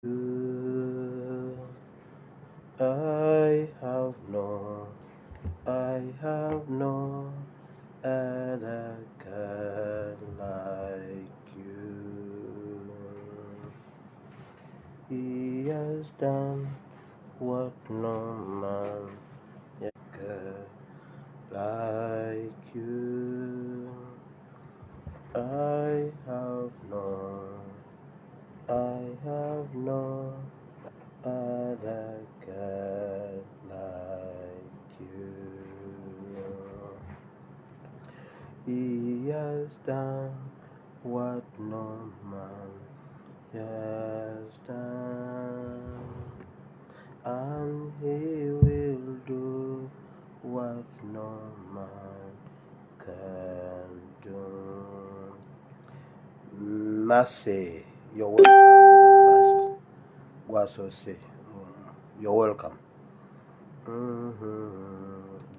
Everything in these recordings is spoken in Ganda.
you. I have no other God like you. He has done what no man can like you. I have no other God like you. He has done what no man has done, and he will do what no man can do. Mercy, you're welcome. You're the first. Waso say, you're welcome.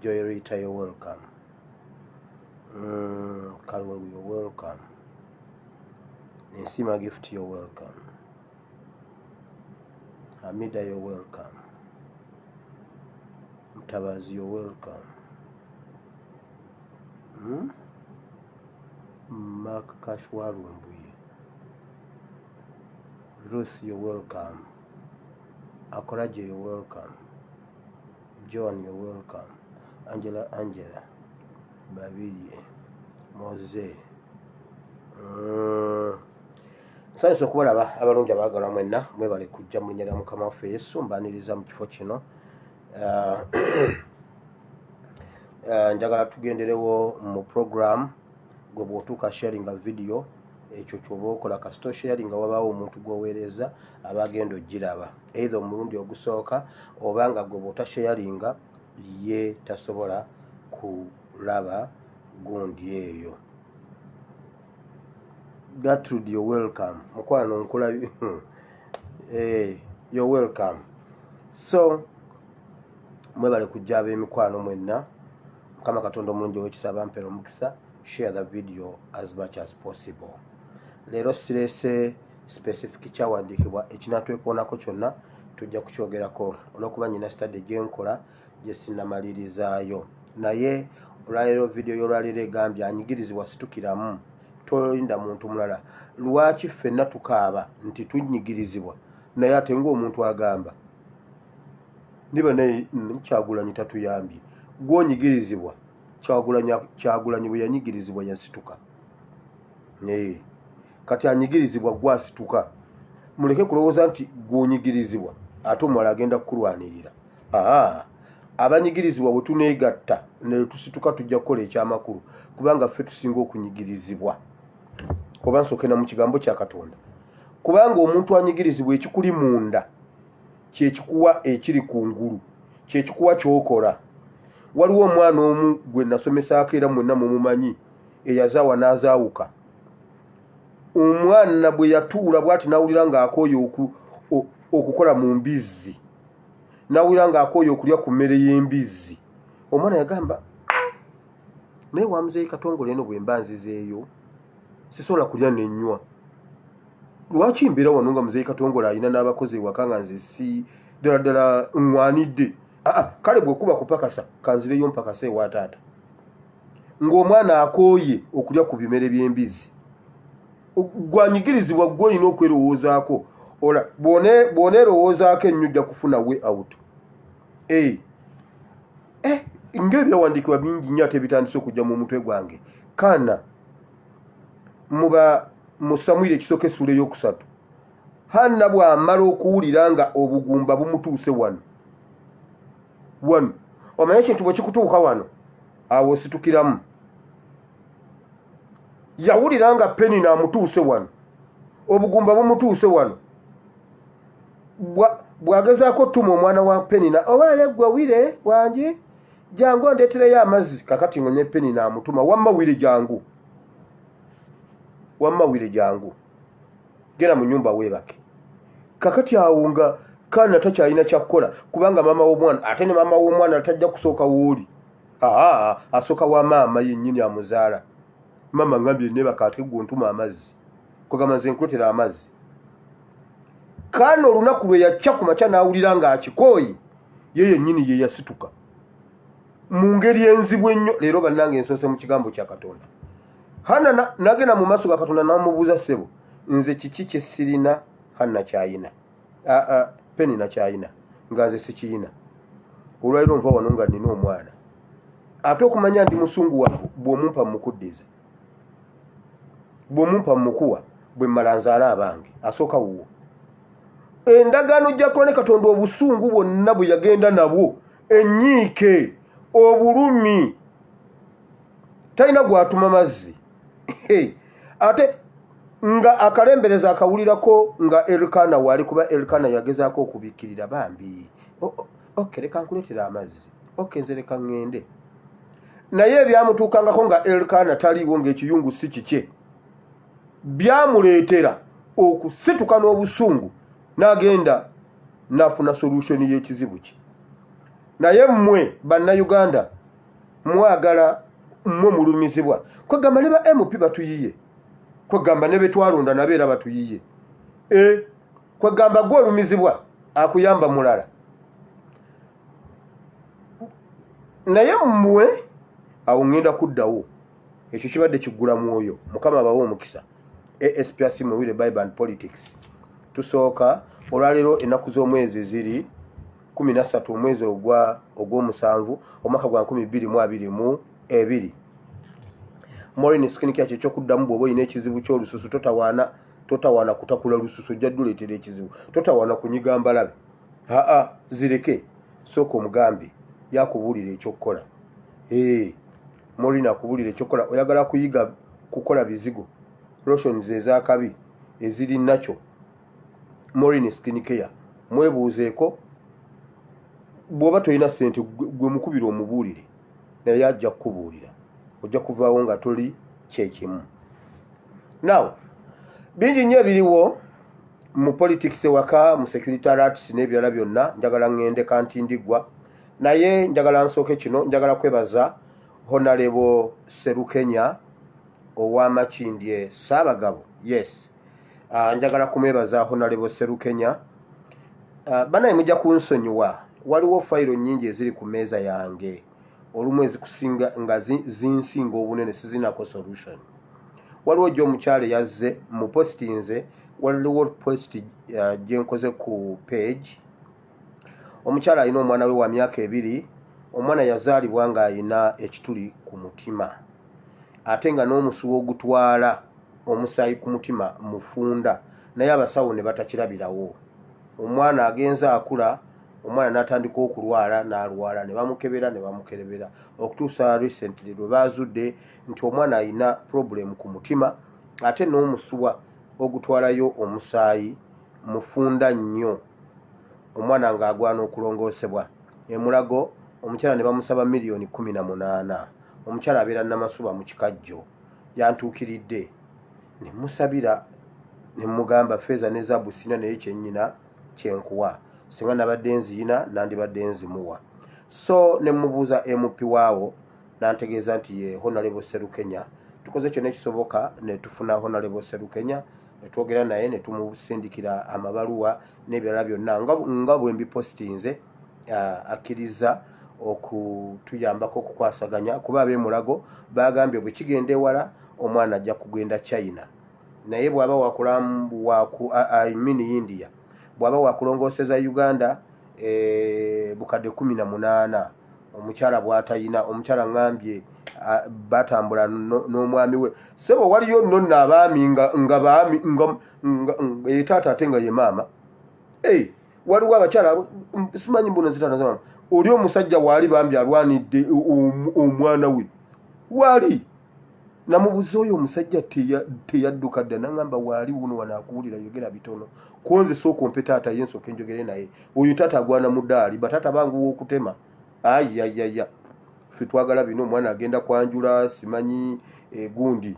Joy Rita, you're welcome. Kalungu, you're welcome. Nsima Gift, you're welcome. Hamida, you're welcome. Mtabazi, you're welcome. Mark Kashwarumbuye. Ruth, you're welcome. Akoraje, you're welcome. John, you're welcome. Angela, Babili, Mose. Nsanyusa okubalaba abalungi abaagala mwenna mwebale kujja mu linnya lya Mukama waffe Yesu mbaaniriza mu kifo kino. Njagala tugenderewo mu program gwe bw'otuuka sharinga video ekyo ky'oba okola kasito sharinga wabaawo omuntu gw'oweereza abagenda ogiraba either omulundi ogusooka oba nga gwe bw'otasharinga ye tasobola kulaba gundi eyo. Gertrude, you're welcome. Mukwano nkulabi. You're welcome. So mwebale kujja ab'emikwano mwenna. Mukama Katonda omulungi ow'ekisa bampera omukisa. Share the video as much as possible. Leero sirese specific kyawandiikibwa ekinatwekoonako kyonna tujja kukyogerako olw'okuba nyina study gyenkola gye sinnamalirizayo. Naye olwaleero video y'olwaleero egambye anyigirizibwa situkiramu toliinda muntu mulala. Lwaki ffenna tukaaba nti tunyigirizibwa naye ate ng'omuntu agamba ndiba naye Kyagulanyi tatuyambye. Gw'onyigirizibwa Kyagulanyi bwe yanyigirizibwa yasituka. Kati anyigirizibwa gwasituka. Muleke kulowooza nti gw'onyigirizibwa ate omulala agenda kukulwanirira. Abanyigirizibwa bwe tuneegatta ne tusituka tujja kukola ekyamakulu kubanga ffe tusinga okunyigirizibwa. Oba nsookena mu kigambo kya Katonda. Kubanga omuntu anyigirizibwa ekikuli munda kyekikuwa ekiri ku ngulu, kyekikuwa ky'okola. Waliwo omwana omu gwe nasomesaako era mwenna mumumanyi eyazaawa n'azaawuka. Omwana bwe yatuula bw'ati n'awulira ng'akooye okukola mu mbizzi, n'awulira ng'akooye okulya ku mmere y'embizzi. Omwana yagamba, naye wa muzeeyi Katongole eno bwe mba nzizeeyo sisobola kulya n'ennywa. Lwaki mbeera wano nga muzeeyi Katongole alina n'abakozi ewaka nga nze si ddala ŋŋwanidde? Kale bw'okuba kupakasa kanzireyo mpakasa ewa taata. Ng'omwana akooye okulya ku bimere by'embizzi. Gwanyigirizibwa gwe olina okwerowoozaako. Bw'oneerowoozaako ennyo ojja kufuna way out. Ng'ebyawandiikibwa bingi nnyo ate bitandise okujja mu mutwe gwange. Kana mu Samwiri ekisooka essula ey'okusatu, Hanna bw'amala okuwulira nga obugumba bumutuuse wano omanye ekintu bwe kikutuuka wano awo situkiramu. Yawulira nga Penina amutuuse wano, obugumba bumutuuse wano. Bw'agezaako ttuma omwana wa Penina, oba yeggwa Wire wangi jangu ondeetereyo amazzi. Kakati ngo ne Penina amutuma, wamma Wire jangu genda mu nnyumba weebake. Kakati awo nga Kaana takyalina kyakukola kubanga maama w'omwana, ate ne maama w'omwana tajja kusooka w'oli. Asooka wa maama yennyini amuzaala. Maama ngambye neebaka ate gwe ontuma amazzi. Kugamba nze nkuleetera amazzi. kaana olunaku lwe yacca ku makya n'awulira ng'akikooyi ye yennyini ye yasituka mu ngeri enzibu ennyo. Leero bannange ensoose mu kigambo kya Katonda. Hana nagenda mu maaso ga Katonda n'amubuuza, ssebo nze kiki kye sirina Hana kyayina, Penny na kyayina nga nze sikiyina. Olwaliro nva wano nga nnina omwana ate okumanya ndi musunguwavu bw'omumpa mukuddiza, bw'omumpa mukuwa bwe mmala nzaala abange asooka wuwo. Endagaano gy'akola ne Katonda obusungu bwonna bwe yagenda nabwo, ennyiike, obulumi, talina gw'atuma mazzi. Ate nga akalembereza akawulirako nga Elkana waali, kuba Elkana yagezaako okubikkirira bambi. Okay, leka nkuleetera amazzi. Okay, nze leka ŋŋende. Naye ebyamutuukangako nga Elkana taliiwo ng'ekiyungu si kikye, byamuleetera okusituka n'obusungu n'agenda n'afuna solution y'ekizibu kye. Naye mmwe bannayuganda mwagala, mmwe mulumizibwa. Kwegamba ne ba MP batuyiye, kwegamba ne betwalonda nabo era batuyiye. Kwegamba gwe olumizibwa akuyamba mulala. Naye mmwe awo ŋŋenda kuddawo, ekyo kibadde kiggula mwoyo. Mukama abawe omukisa. ASPRC Muwire Bible and Politics. Tusooka olwaleero ennaku z'omwezi ziri 13 omwezi ogw'omusanvu omwaka gwa 2022. Maureen Skincare kye kyokuddamu bw'oba olina ekizibu ky'olususu, totawaana kutakula lususu, ojja dduleetera ekizibu. Totawaana kunyiga mbalabe, zireke. Sooka omugambe yakubuulira ekyokukola. Maureen akubuulira ekyokukola. Oyagala kuyiga kukola bizigo, lotions ez'akabi eziri nakyo, Maureen Skincare mwebuuzeeko. Bw'oba tolina ssente gwe mukubira omubuulire, naye ajja kukubuulira, ojja kuvaawo nga toli kyekimu. Now bingi nnyo ebiriwo mu politics ewaka, mu security alerts n'ebirala byonna. Njagala ŋŋende kantindiggwa, naye njagala nsooke kino. Njagala kwebaza Honorable Serukenya ow'Amakindye Ssaabagabo. Yes, njagala kumwebaza Honorable Serukenya. Banaye mujja kunsonyiwa, waliwo fayiro nnyingi eziri ku mmeeza yange, olumu ezikusinga nga zinsinga obunene sizinako solution. Waliwo gy'omukyala yazze mu posti, nze waliwo posti gye nkoze ku page. Omukyala alina omwana we wa myaka 2. Omwana yazaalibwa ng'alina ekituli ku mutima, ate nga n'omusuwa ogutwala omusaayi ku mutima mufunda, naye abasawo ne batakirabirawo. Omwana agenze akula, omwana n'atandika okulwala, n'alwala, ne bamukebera ne bamukerebera, okutuusa recently lwe baazudde nti omwana alina problem ku mutima, ate n'omusuwa ogutwalayo omusaayi mufunda nnyo, omwana ng'agwana okulongoosebwa. Emulago omukyala ne bamusaba $18,000,000. Omukyala abeera Namasuba mu Kikajjo. Yantuukiridde, ne musabira, ne mugamba feeza ne zaabu sina, naye kyennyina kyenkuwa. Singa nabadde nziyina nandibadde nzimuwa. So ne mubuuza MP waawo, n'antegeeza nti ye Honorable Serukenya. Tukoze kyonna ekisoboka ne tufuna Honorable Serukenya, ne twogera naye ne tumusindikira amabaluwa n'ebirala byonna nga bwe mbipostinze. Akkiriza okutuyambako okukwasaganya, kuba ab'emulago bagambye bwe kigenda ewala omwana ajja kugenda China, naye bw'aba India, bw'aba wakulongooseza Uganda bukadde 18 omukyala bw'atayina. Omukyala ngambye batambula n'omwami we. Sebo waliyo nno abaami nga baami nga taata ate nga ye maama. Waliwo abakyala simanyi mbuno zitanaza. Oli omusajja waali bambi alwanidde omwana we waali. Namubuuza oyo omusajja teyadduka dda, n'angamba waali wuno wanaakubulira, yogera bitono. Konze sooka ompe taata ye nsooke njogere naye. Oyo taata agwana mu ddaali, bataata bangu w'okutema. Ayayaya, ffe twagala bino. Omwana agenda kwanjula, simanyi gundi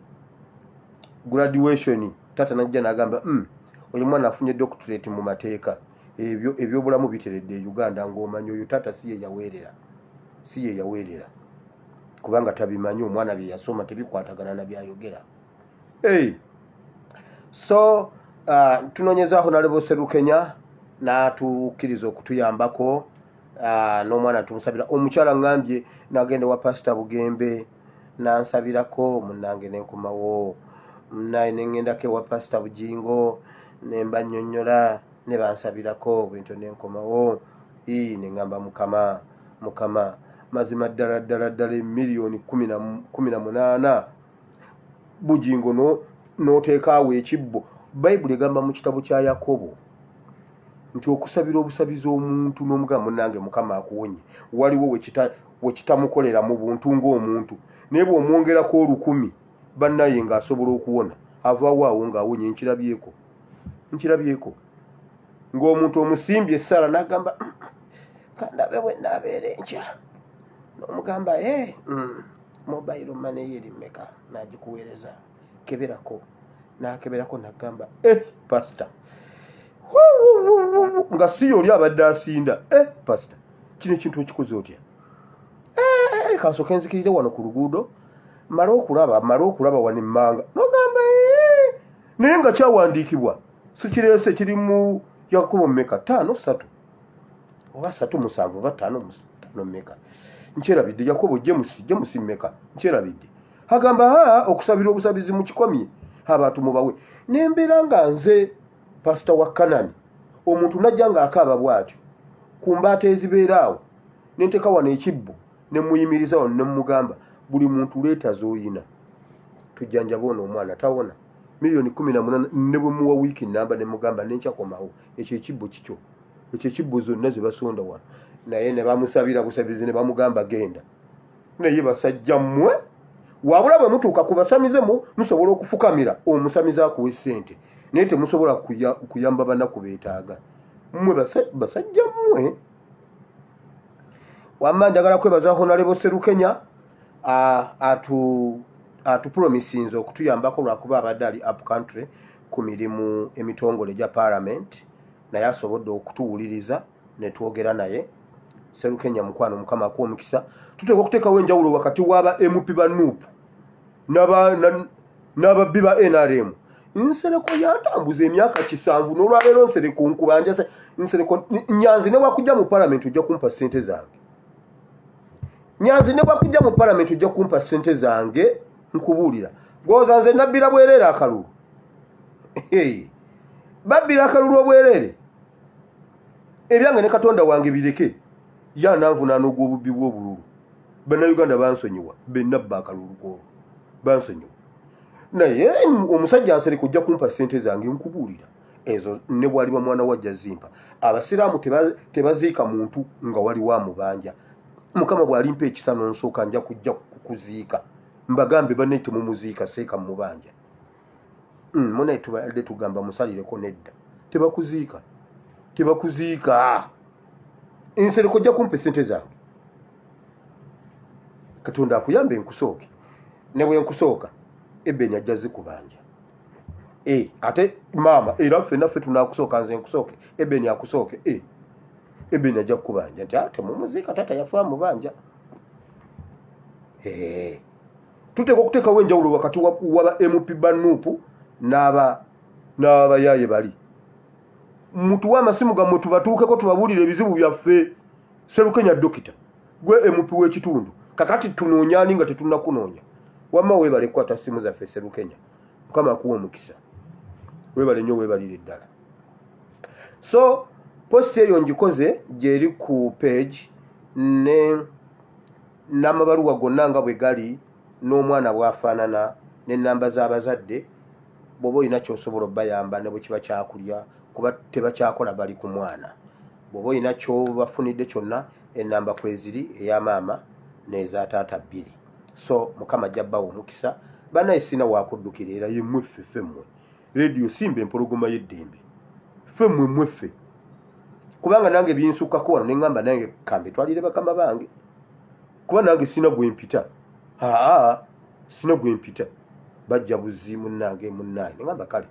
graduation. Taata najja n'agamba oyo mwana afunye doctorate mu mateeka. Ebyobulamu biteredde e Uganda, ng'omanyi oyo taata si ye yaweerera, kubanga tabimanyi. Omwana bye yasoma tebikwatagana na byayogera. So tunonyezaho nalebo Serukenya n'atukkiriza okutuyambako n'omwana tumusabira. Omukyala ngambye nagende wa Pastor Bugembe nansabirako munnange nenkomawo, munnaye nengendako ewa Pastor Bujingo nemba nnyonnyola ne bansabirako bwento nenkomawo. Nengamba mukama mazima ddala emiliyoni 18 Bujingo n'oteekaawo ekibbo. Bayibuli egamba mu kitabo kya Yakobo nti okusabira obusabizi omuntu n'omugamba munnange mukama akuwonye, waliwo wekitamukolera mu buntu ng'omuntu, naye bw'omwongerako 1000 bannaye ng'asobola okuwona, avaawo awo ng'awonye. Nkirabyeko ng'omuntu omusimbye essala n'agamba kandabe bwe naabeera enkya, n'omugamba mobile money ye eri mmeka, n'agikuweereza, keberako. N'akeberako n'agamba Pastor nga si oli abadde asinda. Pastor kino ekintu okikoze otya? Kansooka enzikirire wano ku luguudo mala okulaba wano emmanga, n'ogamba naye nga kyawandiikibwa sikireese, kiri mu Yakobo mmeka 5:3 oba 3:7 oba 5:5 mmeka, nkyerabidde. Yakobo James mmeka, nkyerabidde. Agamba okusabira obusabizi mu kikomye abantu mubawe. Nembeera nga nze Pastor wa Kanani, omuntu najja ng'akaaba bw'atyo ku mbaata ezibeera awo, nenteeka wano ekibbo ne muyimiriza wano ne mugamba buli muntu leeta z'oyina tujjanjaba ono omwana tawona. Miliyoni 18 ne bwe muwa wiiki namba ne mugamba nenkyakomawo. Ekyo ekibbo kikyo, ekyo ekibbo zonna ze basonda wano. Naye ne bamusabira busabizi ne bamugamba genda. Naye basajja mmwe wabula bwe mutuuka ku basamizemu musobola okufukamira omusamiza akuwa ssente, naye temusobola kuyamba banaku beetaaga. Mmwe basajja mmwe. Wamma njagala kwebaza Honorable Serukenya atupromisinze okutuyambako lwakuba abadde ali up country ku mirimu emitongole gya Parliament, naye asobodde okutuwuliriza ne twogera naye. Serukenya mukwano, mukama akuwa omukisa. Tuteeka okuteekawo enjawulo wakati w'aba MP ba NUP n'ababbi ba NRM. Nsereko yantambuza emyaka 7 n'olwaleero Nsereko nkubanja Nsereko Nyanzi ne bwakujja mu Parliament ojja kumpa ssente zange. Nyanzi ne bwakujja mu Parliament ojja kumpa ssente zange, nkubuulira. Gwoza nze nabbira bwereere akalulu. Babbira akalulu obwereere. Ebyange ne Katonda wange bireke. Ya nanvunaana ogw'obubbi bw'obululu. Bannayuganda bansonyiwa, bennabba akalulu k'olwo bansonyiwa. Naye omusajja Nsereko ojja kumpa ssente zange, nkubuulira. Ezo ne bwaliba mwana wajja zimpa. Abasiraamu tebaziika muntu nga waliwo amubanja. Mukama bw'alimpa ekisa n'onsooka nja kujja kukuziika. Mbagambe banne temumuziika, seeka mubanja. Munaye tubadde tugamba musalireko nedda. Tebakuziika. Nsereko ojja kumpa ssente zange. Katonda akuyambe nkusooke. Ne bwe nkusooka Ebeni ajja zikubanja. Ate maama era ffenaffe tunaakusooka, nze nkusooke, Ebeni akusooke. Ebeni ajja kukubanja nti temumuziika, tata yafa amubanja. Tuteeka okuteekawo enjawulo wakati waba MP ba NUP n'abayaaye bali. Mutuwa amasimu gammwe tubatuukeko tubabuulire ebizibu byaffe. Serukenya dokita gwe MP w'ekitundu, kakati tunoonyani nga tetunnakunoonya. Wamma weebale kukwata simu zaffe Serukenya, mukama akuwa omukisa. Weebale nnyo, weebalire ddala. So post eyo ngikoze gyeri ku page n'amabaluwa gonna nga bwe gali n'omwana bw'afaanana n'ennamba z'abazadde. Bw'oba olina ky'osobola obbayamba ne bwe kiba kyakulya kuba tebakyakola bali ku mwana. Bw'oba olina ky'obafunidde kyonna ennamba kweziri eya maama n'eza taata 2. So mukama ajja bbawo omukisa. Bannaye sina waakuddukira era ye mweffe mmwe. Radio Simba empologoma y'eddembe. Ffe mmwe mweffe. Kubanga nange binsukkako wano ne ŋŋamba nange kambe twalire bakama bange. Kuba nange sina gwe mpita. Sina gwe mpita. Bajja buzzi munnange munnaye. Ne ŋŋamba kale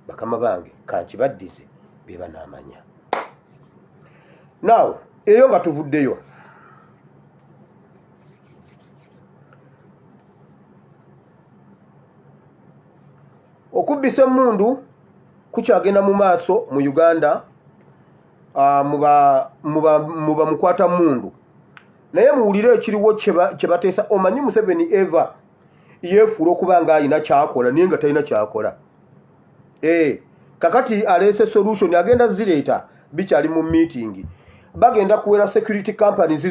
bakama bange kankibaddize be banaamanya. Now eyo nga tuvuddeyo. Okubbisa emmundu kukyagenda mu maaso mu Uganda muba mukwata mundu naye muwulire ekiriwo kye bateesa. Omanyi Museveni eva yeefuula okuba nga alina kyakola naye nga talina kyakola. Kakati aleese solution agenda zireeta bikyali mu meeting. Bagenda kuwera security companies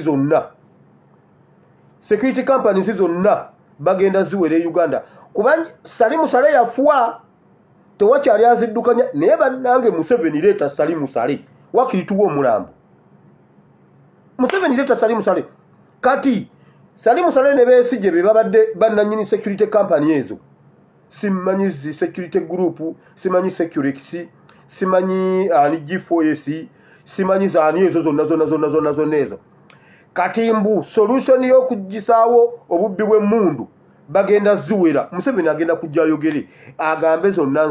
zonna bagenda ziwere Uganda kuba Salimu Sale yafuwa tewakyali aziddukanya naye bannange Museveni leeta Salimu Sale wakirituwa omulambo. Museveni leeta Salimu Sale kati Salimu Sale ne beesije be babadde bannanyini security company ezo. Simanyi zi security group, simanyi Securex, simanyi G4S, simanyi zaani ezo zonna ezo. Kati mbu solution y'okuggisaawo obubbi bw'emmundu bagenda ziwera. Museveni agenda kujja ayogere agambe zonna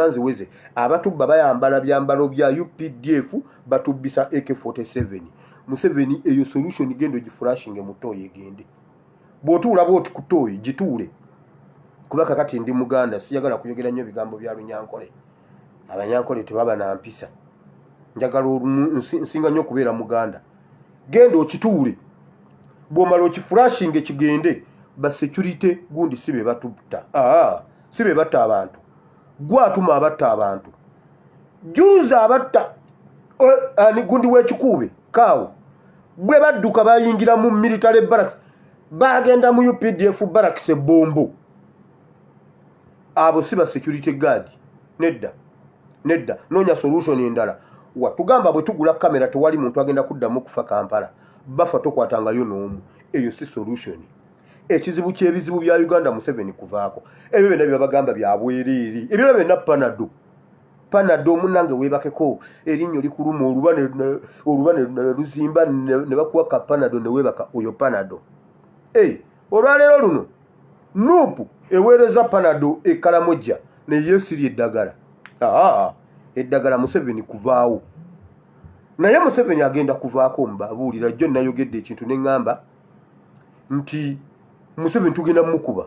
nziweze. Abatubba bayambala byambalo bya UPDF batubbisa AK47. Museveni eyo solution gendo giflashinge mutoyi egende. Bw'otuula bw'oti ku toyi gituule. Kuba kakati ndi Muganda siyagala kuyogera nnyo bigambo bya Lunyankole. Abanyankole tebaba na mpisa. Njagala nsinga nnyo kubeera Muganda. Gendo okituule. Bw'omala okiflashinge kigende ba security gundi sibe batutta. Sibe batta abantu. Gwatuma abatta abantu. Juza abatta ani gundi w'ekikuube kaawo. Bwe badduka bayingira mu military barracks bagenda mu UPDF barracks ebombo. Abo siba security guard. Nedda. Noonya solution endala. Watugamba bwe tugula kamera tewali muntu agenda kuddamu kufa Kampala. Bafa tokwatangayo n'omu. Eyo si solution. Ekizibu ky'ebizibu bya Uganda Museveni kuvaako. Ebyo byonna byabagamba byabwereere. Ebyo byonna Panado munange weebakeko erinnyo likuluma oluba ne luzimba ne bakuwaka Panado ne weebaka oyo Panado. Olwaleero luno Nuupu eweereza Panado Karamoja ne yeesiri eddagala. Eddagala Museveni kuvaawo. Naye Museveni agenda kuvaako mbabuulira jjo nayogedde ekintu ne ŋŋamba nti Museveni tugenda mukuba.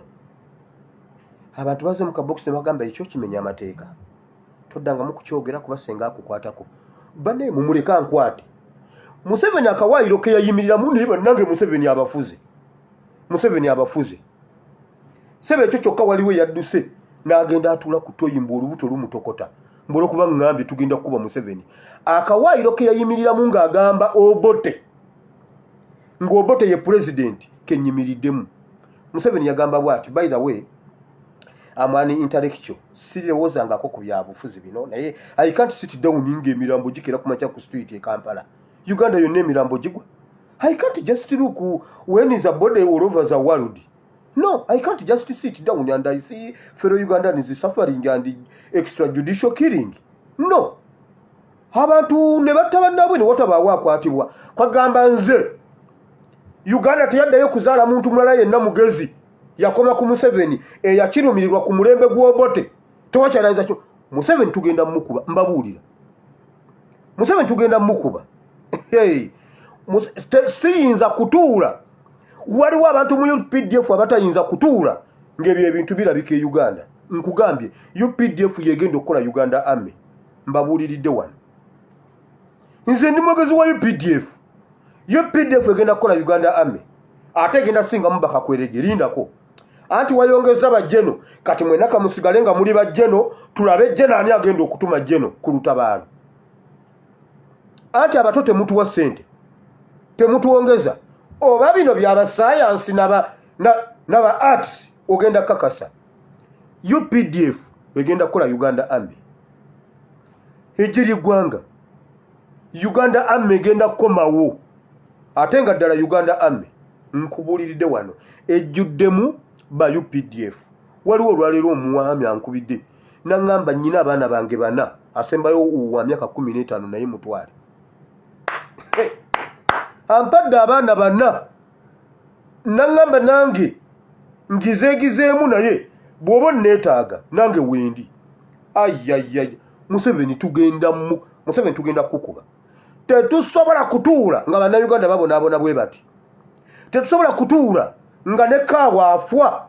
Abantu baze mu kabokisi ne bagamba ekyo kimenya amateeka. Toddangamu kukyogera kuba senga akukwatako. Banne mumuleka nkwate. Museveni akawaayiro ke yayimiriramu naye bannange Museveni abafuze. Sebe ekyo kyokka waliwo yadduse n'agenda atuula ku toyimba olubuto lumutokota. Mbolo kuba ngambye tugenda kuba Museveni. Akawaayiro ke yayimiriramu ng'agamba Obote. Ng'Obote ye president kenyimiriddemu. Museveni yagamba bwati, by the way, amani intellectual siriwoozangako ku byabufuzi bino naye I can't sit down ng'emirambo gikera ku makya ku street e Kampala. Uganda yonna emirambo gigwa. I can't just look when is a body all over the world. No, I can't just sit down and I see fellow Ugandans suffering and extrajudicial killing. No. Abantu ne batta bannabwe ne watabaawo akwatibwa. Kwagamba nze Uganda teyaddayo kuzaala muntu mulala yenna mugezi. Yakoma ku Museveni yakirumirirwa ku mulembe gw'Obote. Tewakyalayiza kyo. Museveni tugenda mukuba mbabuulira. Museveni tugenda mukuba. Siyinza kutuula. Waliwo abantu mu UPDF abatayinza kutuula ng'ebyo ebintu birabika e Uganda. Nkugambye UPDF yegenda okukola Uganda Army. Mbabuuliridde wano. Nze ndi mwogezi wa UPDF. UPDF egenda kukola Uganda Army. Ate egenda singa mubaka kwereje lindako. Anti wayongeza bajeno kati mwenaka musigale nga muli bajeno tulabe jeno ani agenda okutuma jeno ku lutabaalo. Anti abato temutuwa ssente. Temutuwongeza. Oba bino byaba science naba arts ogenda kakasa. UPDF egenda kukola Uganda Army. Ejiri gwanga. Uganda Army egenda kukomawo. Ate nga ddala Uganda Army nkubuuliridde wano ejjuddemu ba UPDF. Waliwo olwaleero omuwami ankubidde n'aŋŋamba nnyina abaana bange bana asembayo wa myaka 15 naye mutwale. Ampadde abaana bana n'aŋŋamba nange ngizeegizeemu naye bw'oba neetaaga nange wendi. Ayayaya Museveni tugenda kukuba. Tetusobola kutuula nga bannayuganda babonaabona bwe bati. Tetusobola kutuula nga ne kaawa afwa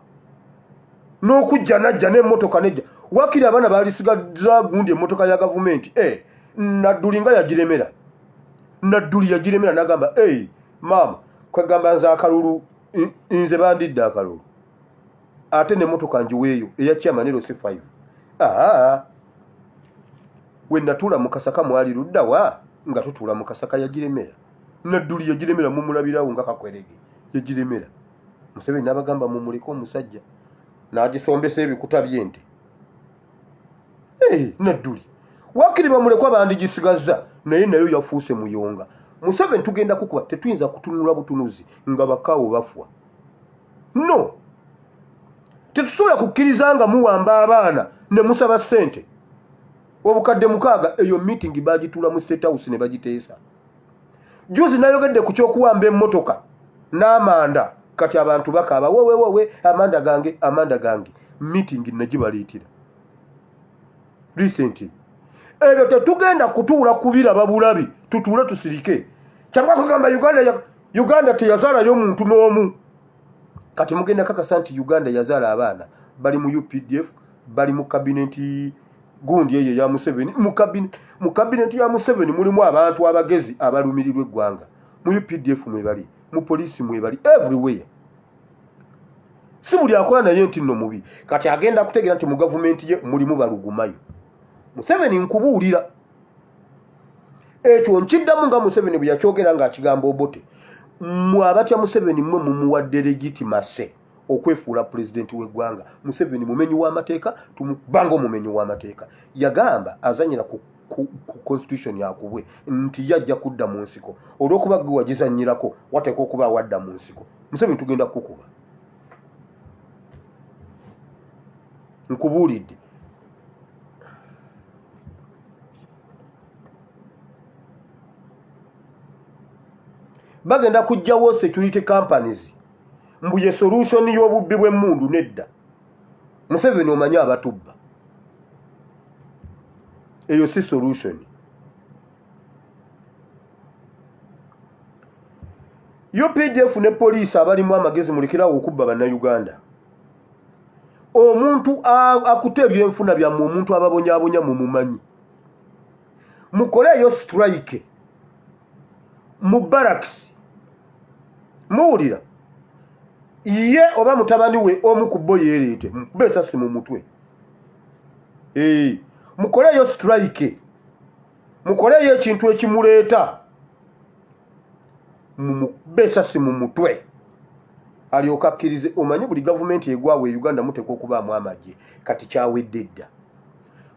n'okujja najja n'emmotoka nejja. wakiri abaana balisigaza gundi emmotoka ya gavumenti nadduli nga yagiremera nadduli yagiremera nagamba maama kwegamba nze akalulu nze bandidde akalulu ate nemmotoka njiweeyo eya chairman LC5 we natuula mu Kasaka mwali luddawa nga tutuula mu Kasaka yagiremera nadduli yagiremera mumulabirawo nga kakwerege yagiremera Museveni n'abagamba mumuleko omusajja n'agisombesa ebikuta by'ente nadduli wakiri bamulekwa bandigisigaza nayo yafuuse muyonga Museveni tugenda kukuba tetuyinza kutunula butunuzi nga bakaawo bafwa no tetusobola kukkiriza nga muwamba abaana ne musaba ssente obukadde mukaaga eyo meeting bagituula mu State House ne bagiteesa juzi nayogedde ku kyokuwamba emmotoka n'amanda kati abantu bakaaba wowe amanda gange meeting nagibaleetera recently ebyo tetugenda kutuula kubiraba bulabi tutuule tusirike kyangwa kugamba Uganda teyazaalayo muntu n'omu kati mugenda kakasa nti Uganda yazaala abaana bali mu UPDF bali mu kabineti gundi eyo ya Museveni mu kabineti ya Museveni mulimu abantu abagezi abalumirirwa eggwanga mu UPDF mwebali mu polisi mwebali everywhere si buli akola naye nti nno mubi kati agenda kutegera nti mu gavumenti ye mulimu balugumayo Museveni nkubuulira ekyo nkiddamu nga Museveni bwe yakyogera ng'akigamba Obote mu abatya Museveni mmwe mumuwadde legitimase okwefuula pulezidenti w'eggwanga Museveni mumenyi w'amateeka tumubanga omumenyi w'amateeka yagamba azanyira ku constitution yakubwe nti yajja kudda mu nsiko olw'okuba gwe wagizannyirako wateeka okuba wadda mu nsiko Museveni tugenda kukuba nkubuulidde bagenda kujjawo security companies mbuye solution y'obubbi bw'emmundu nedda Museveni omanyi abatubba eyo si solution UPDF ne poliisi abalimu amagezi mulekerawo okubba bannayuganda omuntu akuta ebyenfuna byammwe omuntu ababonyaabonya mumumanyi mukoleeyo strike mu barracks muwulira ye oba mutabani we omu ku bo yeereete mukube esasi mu mutwe mukoleeyo strike mukoleeyo ekintu ekimuleeta mukube esasi mu mutwe alyoka akkirize omanyi buli gavumenti egwawo e Uganda muteeka okubaamu amagye kati kyawedde edda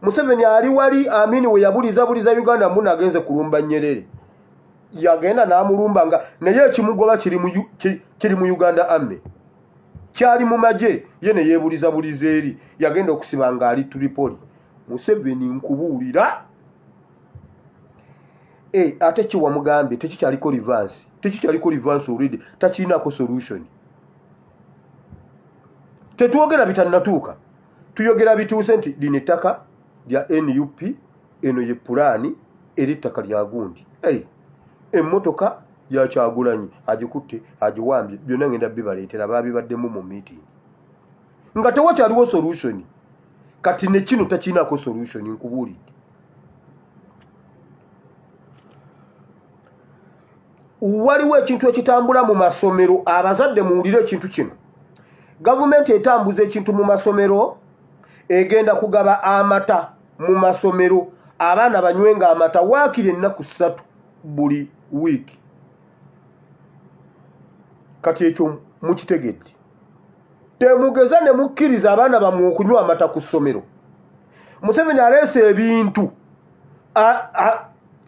Museveni ali wali Amini we yabuliza Uganda mbuna agenze kulumba Nyerere yagenda n'amulumba nga naye ekimugoba kiri mu Uganda Army kyali mu magye ye ne yeebuliza eri yagenda okusiba nga ali Tripoli Museveni nkubuulira ate kiwa mugambe tekikyaliko reverse already takirinako solution tetwogera bitannatuuka tuyogera bituuse nti lino ettaka lya NUP eno ye pulaani eri ettaka lya gundi emmotoka ya Kyagulanyi agikutte agiwambye byonna ngenda bibaleetera babibaddemu mu meeting nga tewakyaliwo solution kati ne kino takirinako solution nkubuulidde waliwo ekintu ekitambula mu masomero abazadde muwulire ekintu kino gavumenti etambuza ekintu mu masomero egenda kugaba amata mu masomero abaana banywenga amata waakiri ennaku 3 buli wiiki kati ekyo mukitegedde temugeza ne mukkiriza abaana bammwe okunywa amata ku ssomero Museveni aleese ebintu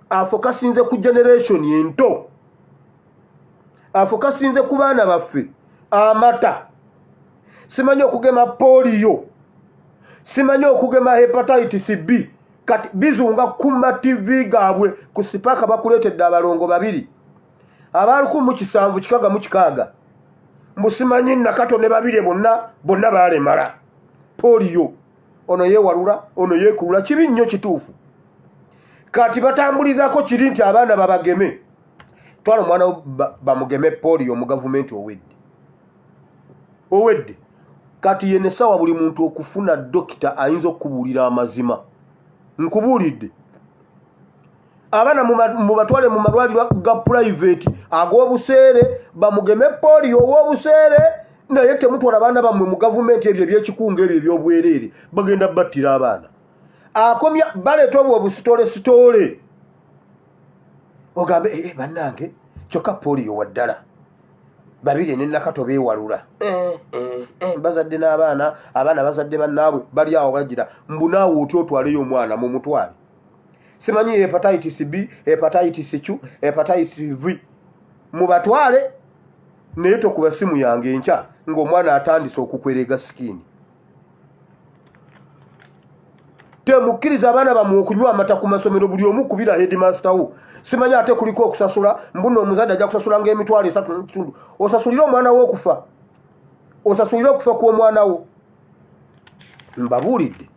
afokasinze ku generation ento afokasinze ku baana baffe amata simanyi okugema polio simanyi okugema hepatitis B kati bizunga kuma TV gaabwe ku sipaka bakuleetedde abalongo babiri abaliko mu kisanvu kikaga mu kikaaga musimanyi nakato ne babire bonna balemala polio ono yeewalula ono yeekulula kibi nnyo kituufu kati batambulizako kiri nti abaana babageme twala omwana bamugeme polio mu gavumenti owedde kati yene sawa buli muntu okufuna dokita ayinza okubuulira amazima. Nkubuulidde abaana mubatwale mu malwaliro ga private ag'obuseere bamugeme polio ow'obuseere naye temutwala abaana bammwe mu gavumenti ebyo ebyekikunga ebyo ebyobwereere bagenda battira abaana. Akomya baleeta obwo obusitoole ogambe bannange kyokka polio waddala babiri ne nakato beewalula bazadde n'abaana bazadde bannaabwe bali awo bagira mbunaawe otyo otwaleyo omwana mu mutwale. Simanyi hepatitis B, hepatitis Q, hepatitis V mubatwale naye tokuba simu yange enkya ng'omwana atandise okukwerega sikini. Temukkiriza abaana bammwe okunywa amata ku masomero buli omu kubira headmaster wo. Simanyi ate kuliko okusasula mbuno omuzadde ajja kusasula ng'emitwalo 3 osasulire omwana wo okufa. Osasulire okufa kw'omwana wo. Mbabuulidde.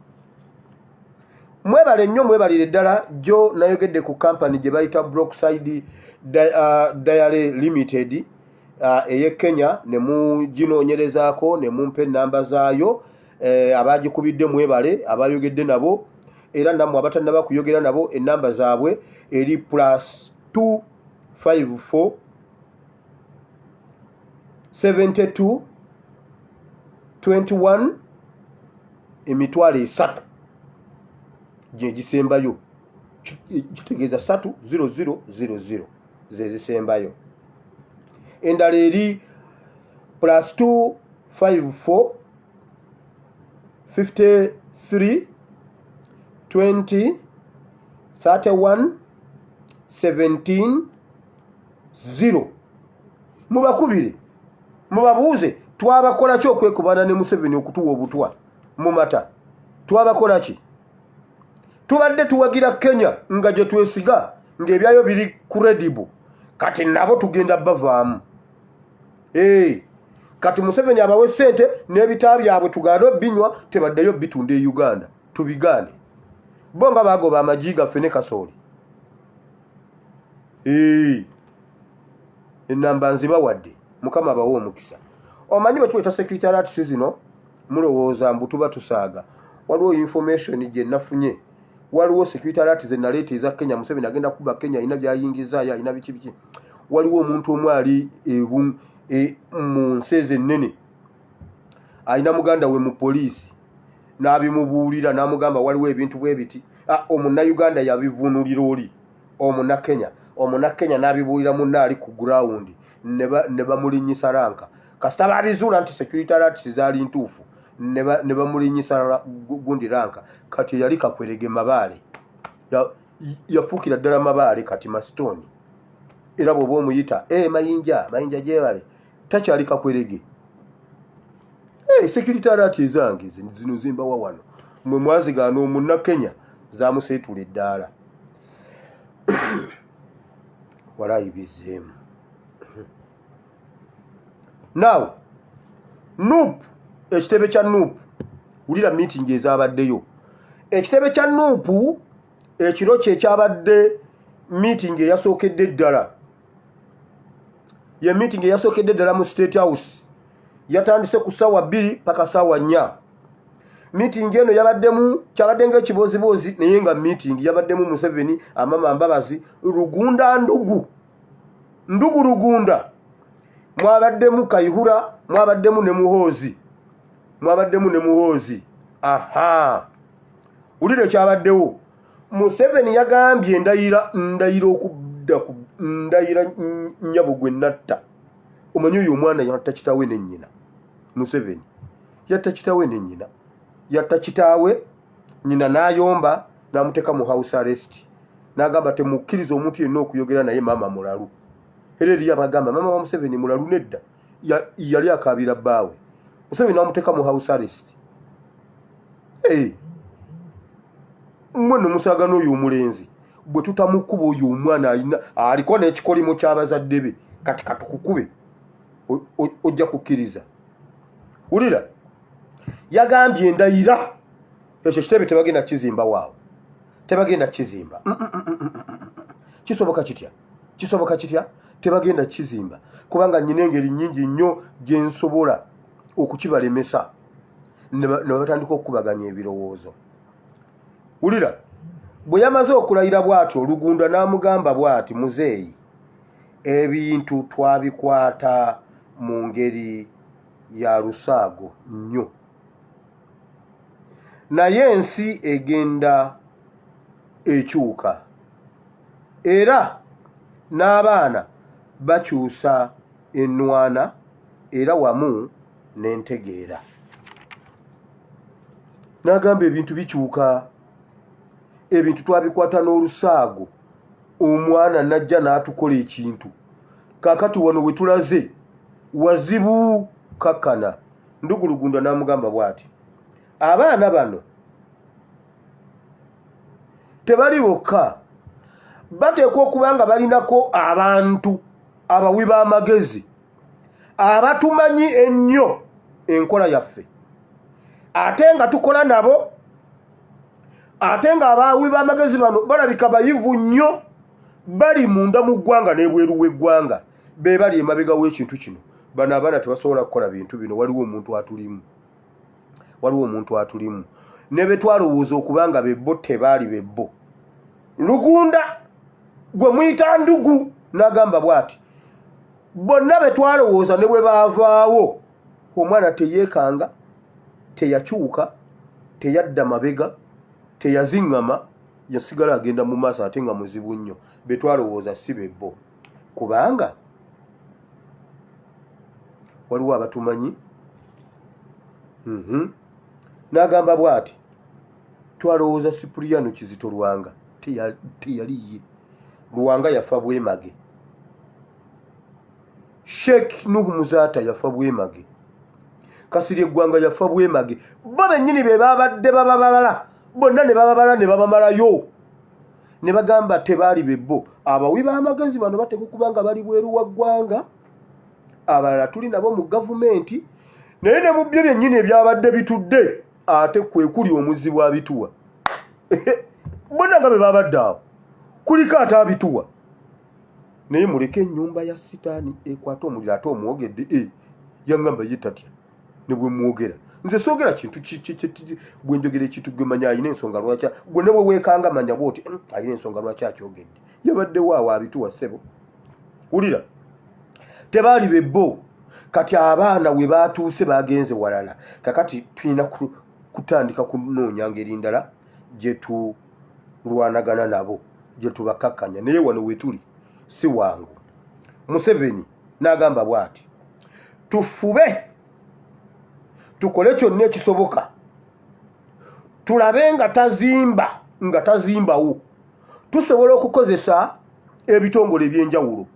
Mwebale nnyo mwebalire ddala jo nayogedde ku kampani gye bayita Brookside Dairy Limited eye Kenya ne muginoonyerezaako ne mumpa ennamba zaayo. Abagikubidde mwebale abayogedde nabo era nammwe abatannaba kuyogera nabo ennamba zaabwe eri +254 72 21 emitwalo 3 gye gisembayo kitegeeza 30000 ze zisembayo. Endala eri +254 53 20 31 17 0. Mubakubire mubabuuze twabakola ki okwekubana ne Museveni okutuwa obutwa mu mata. Twabakola ki? Tubadde tuwagira Kenya nga gye twesiga ng'ebyayo biri credible. Kati nabo tugenda bavaamu. Kati Museveni abawe ssente n'ebita byabwe tugaano binywa tebaddeyo bitunda e Uganda. Tubigaane. Bo nga bagoba amagi gaffe ne kasooli. Ennamba nzibawadde. Mukama bawe omukisa. Omanyi bwe tuweta secretariat zino mulowooza mbu tuba tusaaga. Waliwo information gye nafunye. Waliwo secretariat ze naleeta eza Kenya. Museveni agenda kuba Kenya alina byayingizaayo alina biki. Waliwo omuntu omu ali mu nsi ez'ennene alina muganda we mu poliisi n'abimubuulira n'amugamba waliwo ebintu bwe biti. Omunnayuganda yabivuunulira oli omunnakenya n'abibuulira munna ali ku ground ne bamulinnyisa ranka. Kasita baabizuula nti secretariat zaali ntuufu ne bamulinnyisa gundi ranka. Kati yali Kakwerege Mabaale yafuukira ddala Mabaale kati Masitoni era bw'oba omuyita mayinja gyebale takyali Kakwerege. Secretariat ezange zino zimbawa wano mwe mwazigaana omunnakenya zaamuseetula eddaala. Walaayibizzeemu. Now NUP ekitebe kya NUP wulira meeting ezaabaddeyo. Ekitebe kya NUP ekiro kye kyabadde meeting eyasookedde ddala. Ye meeting eyasookedde ddala mu State House yatandise ku ssaawa 2 paka ssaawa 4. Meeting eno kyabadde ng'ekiboozibozi naye nga meeting yabaddemu Museveni, Amama Mbabazi, Rugunda Ndugu Rugunda, mwabaddemu Kayihura, mwabaddemu ne Muhoozi. Wulire kyabaddewo. Museveni yagambye ndayira okudda ku ndayira Nyabugwe natta. Omanyi oyo omwana yatta kitaawe ne nnyina. Museveni yatta kitaawe ne nnyina. Yatta kitaawe, nnyina n'ayomba n'amuteeka mu house arrest. N'agamba temukkiriza omuntu yenna okuyogera naye maama mulalu. Era eri abagamba maama wa Museveni mulalu nedda. Yali akaabira bbaawe. Museveni n'amuteeka mu house arrest. Mmwe musaaga n'oyo omulenzi bwe tutamukuba oyo omwana aliko n'ekikolimo ky'abazadde be kati katukukube ojja kukkiriza. Wulira yagambye endayira ekyo kitebe tebagenda kizimba waawo. Tebagenda kizimba. Kisoboka kitya? Tebagenda kizimba kubanga nnyina engeri nnyingi nnyo gye nsobola okukibalemesa ne batandika okubaganya ebirowoozo. Wulira, bwe yamaze okulayira bw'atyo Olugunda n'amugamba bw'ati, muzeeyi, ebintu twabikwata mu ngeri ya lusaago nnyo, naye ensi egenda ekyuka era n'abaana bakyusa ennwana era wamu n'entegeera. N'agamba ebintu bikyuka, ebintu twabikwata n'olusaago, omwana najja n'atukola ekintu, kaakati wano we tulaze wazibu kakkana. Ndugu Lugunda n'amugamba bw'ati, abaana bano tebali bokka, bateekwa okuba nga balinako abantu abawi b'amagezi abatumanyi ennyo enkola yaffe, ate nga tukola nabo, ate nga abawi b'amagezi bano balabika bayivu nnyo, bali munda mu ggwanga n'ebweru w'eggwanga, be bali emabega w'ekintu kino. Bano abaana tebasobola kukola bintu bino, waliwo omuntu atulimu. Ne be twalowooza okuba nga bebbo tebaali bebbo. Lugunda gwe muyita ndugu n'agamba bw'ati, bonna be twalowooza ne bwe baavaawo, omwana teyeekanga, teyakyuka, teyadda mabega, teyaziŋŋama, yasigala agenda mu maaso ate nga muzibu nnyo. Be twalowooza si bebbo, kubanga waliwo abatumanyi. N'agamba bw'ati, twalowooza Sipuliyano Kizito Lwanga, teyaliye. Lwanga yafa bwemage, Sheikh Nuhu Muzaata yafa bwemage, Kasirye Gwanga yafa bwemage. Bo bennyini be babadde bababalala, bonna ne bababala ne babamalayo, ne bagamba tebaali bebbo. Abawi b'amagezi bano bateekwa okuba nga bali bweru wa ggwanga, abalala tuli nabo mu gavumenti, naye ne mu byo byennyini ebyabadde bitudde ate kwe kuli omuzzi bw'abituwa. Bonna nga be babadde awo, kuliko ate abituwa. Naye muleke ennyumba ya sitaani ekwata omuliro ate omwogedde, yaŋŋamba ye tatya ne bwe mwogera. Nze soogera kintu bwe njogera ekintu gwe manya alina ensonga lwaki, gwe ne bwe weekanga manya bw'oti alina ensonga lwaki akyogedde. Yabaddewo awo abituwa ssebo. Wulira, tebaali bebbo. Kati abaana we baatuuse bagenze walala. Kakati tulina kutandika kunoonya ngeri ndala gye tulwanagana nabo, gye tubakakkanya. Naye wano we tuli si wangu. Museveni n'agamba bw'ati, tufube tukole kyonna ekisoboka tulabe nga tazimbawo, tusobola okukozesa ebitongole ebyenjawulo.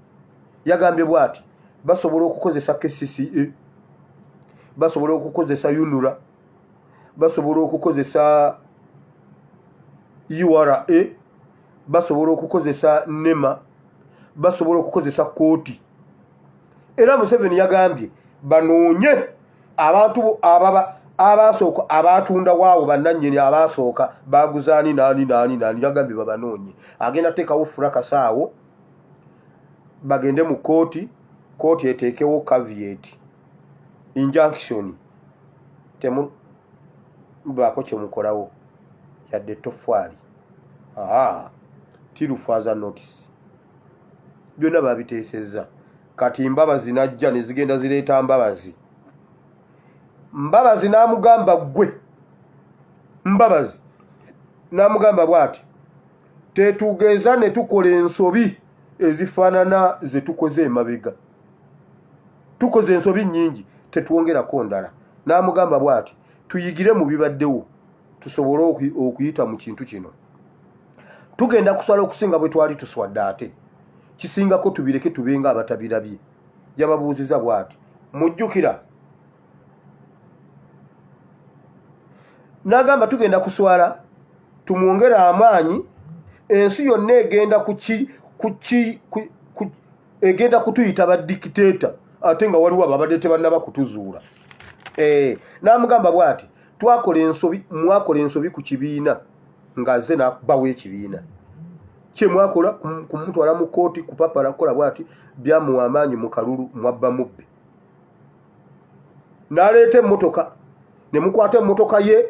Yagambye bw'ati, basobola okukozesa KCCA, basobola okukozesa UNRA, basobola okukozesa URA, basobola okukozesa NEMA, basobola okukozesa kooti. Era Museveni yagambye banoonye abantu abasooka abatunda waawo bannannyini abasooka baguzaani naani, yagambye babanoonye. Agenda teekawo furakasa awo, bagende mu kooti eteekewo caveat, injunction, baako kyemukolawo yadde tofaali. Tirufaza notice. Byonna babiteesezza. Kati Mbabazi najja ne zigenda zireeta Mbabazi. Mbabazi n'amugamba gwe. Mbabazi n'amugamba bw'ati, tetugeza ne tukola ensobi ezifaanana ze tukoze emabega. Tukoze ensobi nnyingi, tetwongerako ndala. N'amugamba bw'ati, tuyigire mu bibaddewo tusobole okuyita mu kintu kino. Tugenda kuswala okusinga bwe twali tuswadde ate. Kisingako tubireke tubenga abatabirabye. Yababuuziza bw'ati, mujjukira? N'agamba tugenda kuswala tumwongere amaanyi, ensi yonna egenda kutuyita badikiteeta ate nga waliwo ababadde tebannaba kutuzuula. N'amugamba bw'ati, mwakola ensobi ku kibiina ng'azze n'abawo ekibiina. Kye mwakola kumutwala mu kooti kupapala kukola bw'ati, byamuwa amaanyi mu kalulu mwabba mubbe. N'aleeta emmotoka ne mukwata emmotoka ye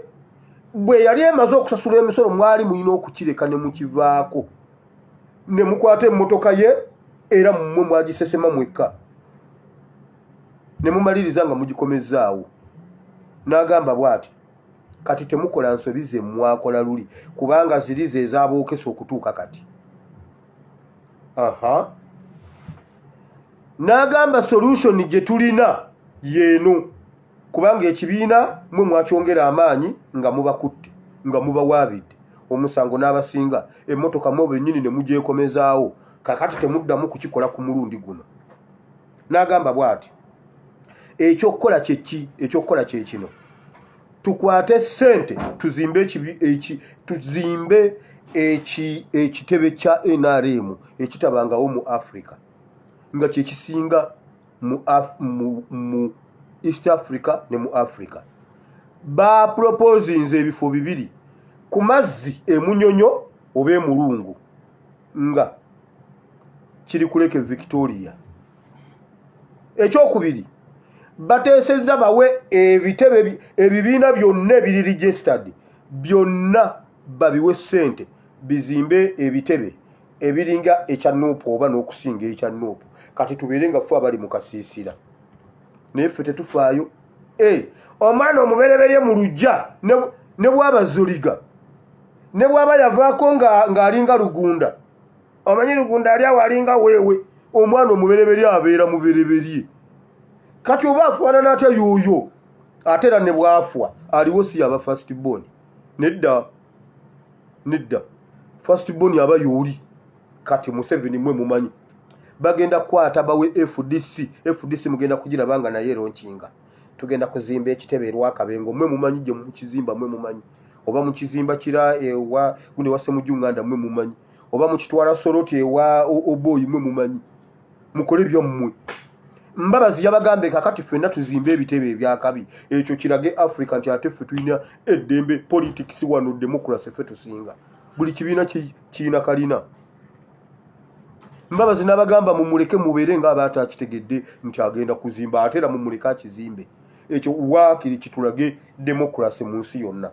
bwe yali emaze okusasula emisolo mwali mulina okukireka ne mukivaako ne mukwata emmotoka ye era mmwe mwagisesema mwekka ne mumaliriza nga mugikomezaawo. N'agamba bw'ati kati temukola nsobi ze mwakola luli kubanga ziri ze ezaabookesa okutuuka kati. N'agamba solution gye tulina yeeno kubanga ekibiina mwe mwakyongera amaanyi nga mubakutte nga mubawaabidde omusango n'abasinga emmotoka mwe bennyini ne mugyekomezaawo kakati temuddamu kukikola ku mulundi guno. N'agamba bw'ati ekyokukola kyeki ekyokukola kye kino tukwate ssente tuzimbe ekitebe kya NRM ekitabangawo mu Africa nga kyekisinga mu East Africa ne mu Africa. Proposinze ebifo bibiri ku mazzi emunyonyo oba emulungu nga kiri ku Lake Victoria. Ekyokubiri bateesezza bawe ebitebe ebibiina byonna ebiri registered byonna babiwe ssente bizimbe ebitebe ebiringa ekya Nuupu oba n'okusinga ekya Nuupu kati tubeere nga ffe abali mu kasiisira naye ffe tetufaayo. Omwana omubereberye mu lujja ne bwaba zoliga ne bwaba yavaako ng'alinga lugunda omanyi lugunda ali awo alinga weewe omwana omubereberye abeera mubereberye. Kati oba afaanana atya y'oyo ate era ne bwafwa aliwo si yaba first born. Nedda first born aba y'oli. Kati Museveni mwe mumanyi bagenda kukwata bawe FDC mugenda kugiraba nga naye eronkinga tugenda kuzimba ekitebe Lwakabengo mwe mumanyi gye mukizimba mwe mumanyi oba mukizimba kira ewa gundi wase mujunganda mwe mumanyi oba mukitwala Soroti ewa Oboyi mwe mumanyi mukole byammwe. Mbabazi yabagambe kakati ffenna tuzimbe ebitebe ebyakabi ekyo kirage Africa nti ate ffe tulina eddembe politics wano democracy ffe tusinga buli kibiina kirina kalina. Mbabazi n'abagamba mumuleke mubeere nga abaata akitegedde nti agenda kuzimba ate era mumuleke akizimbe ekyo waakiri kitulage democracy mu nsi yonna.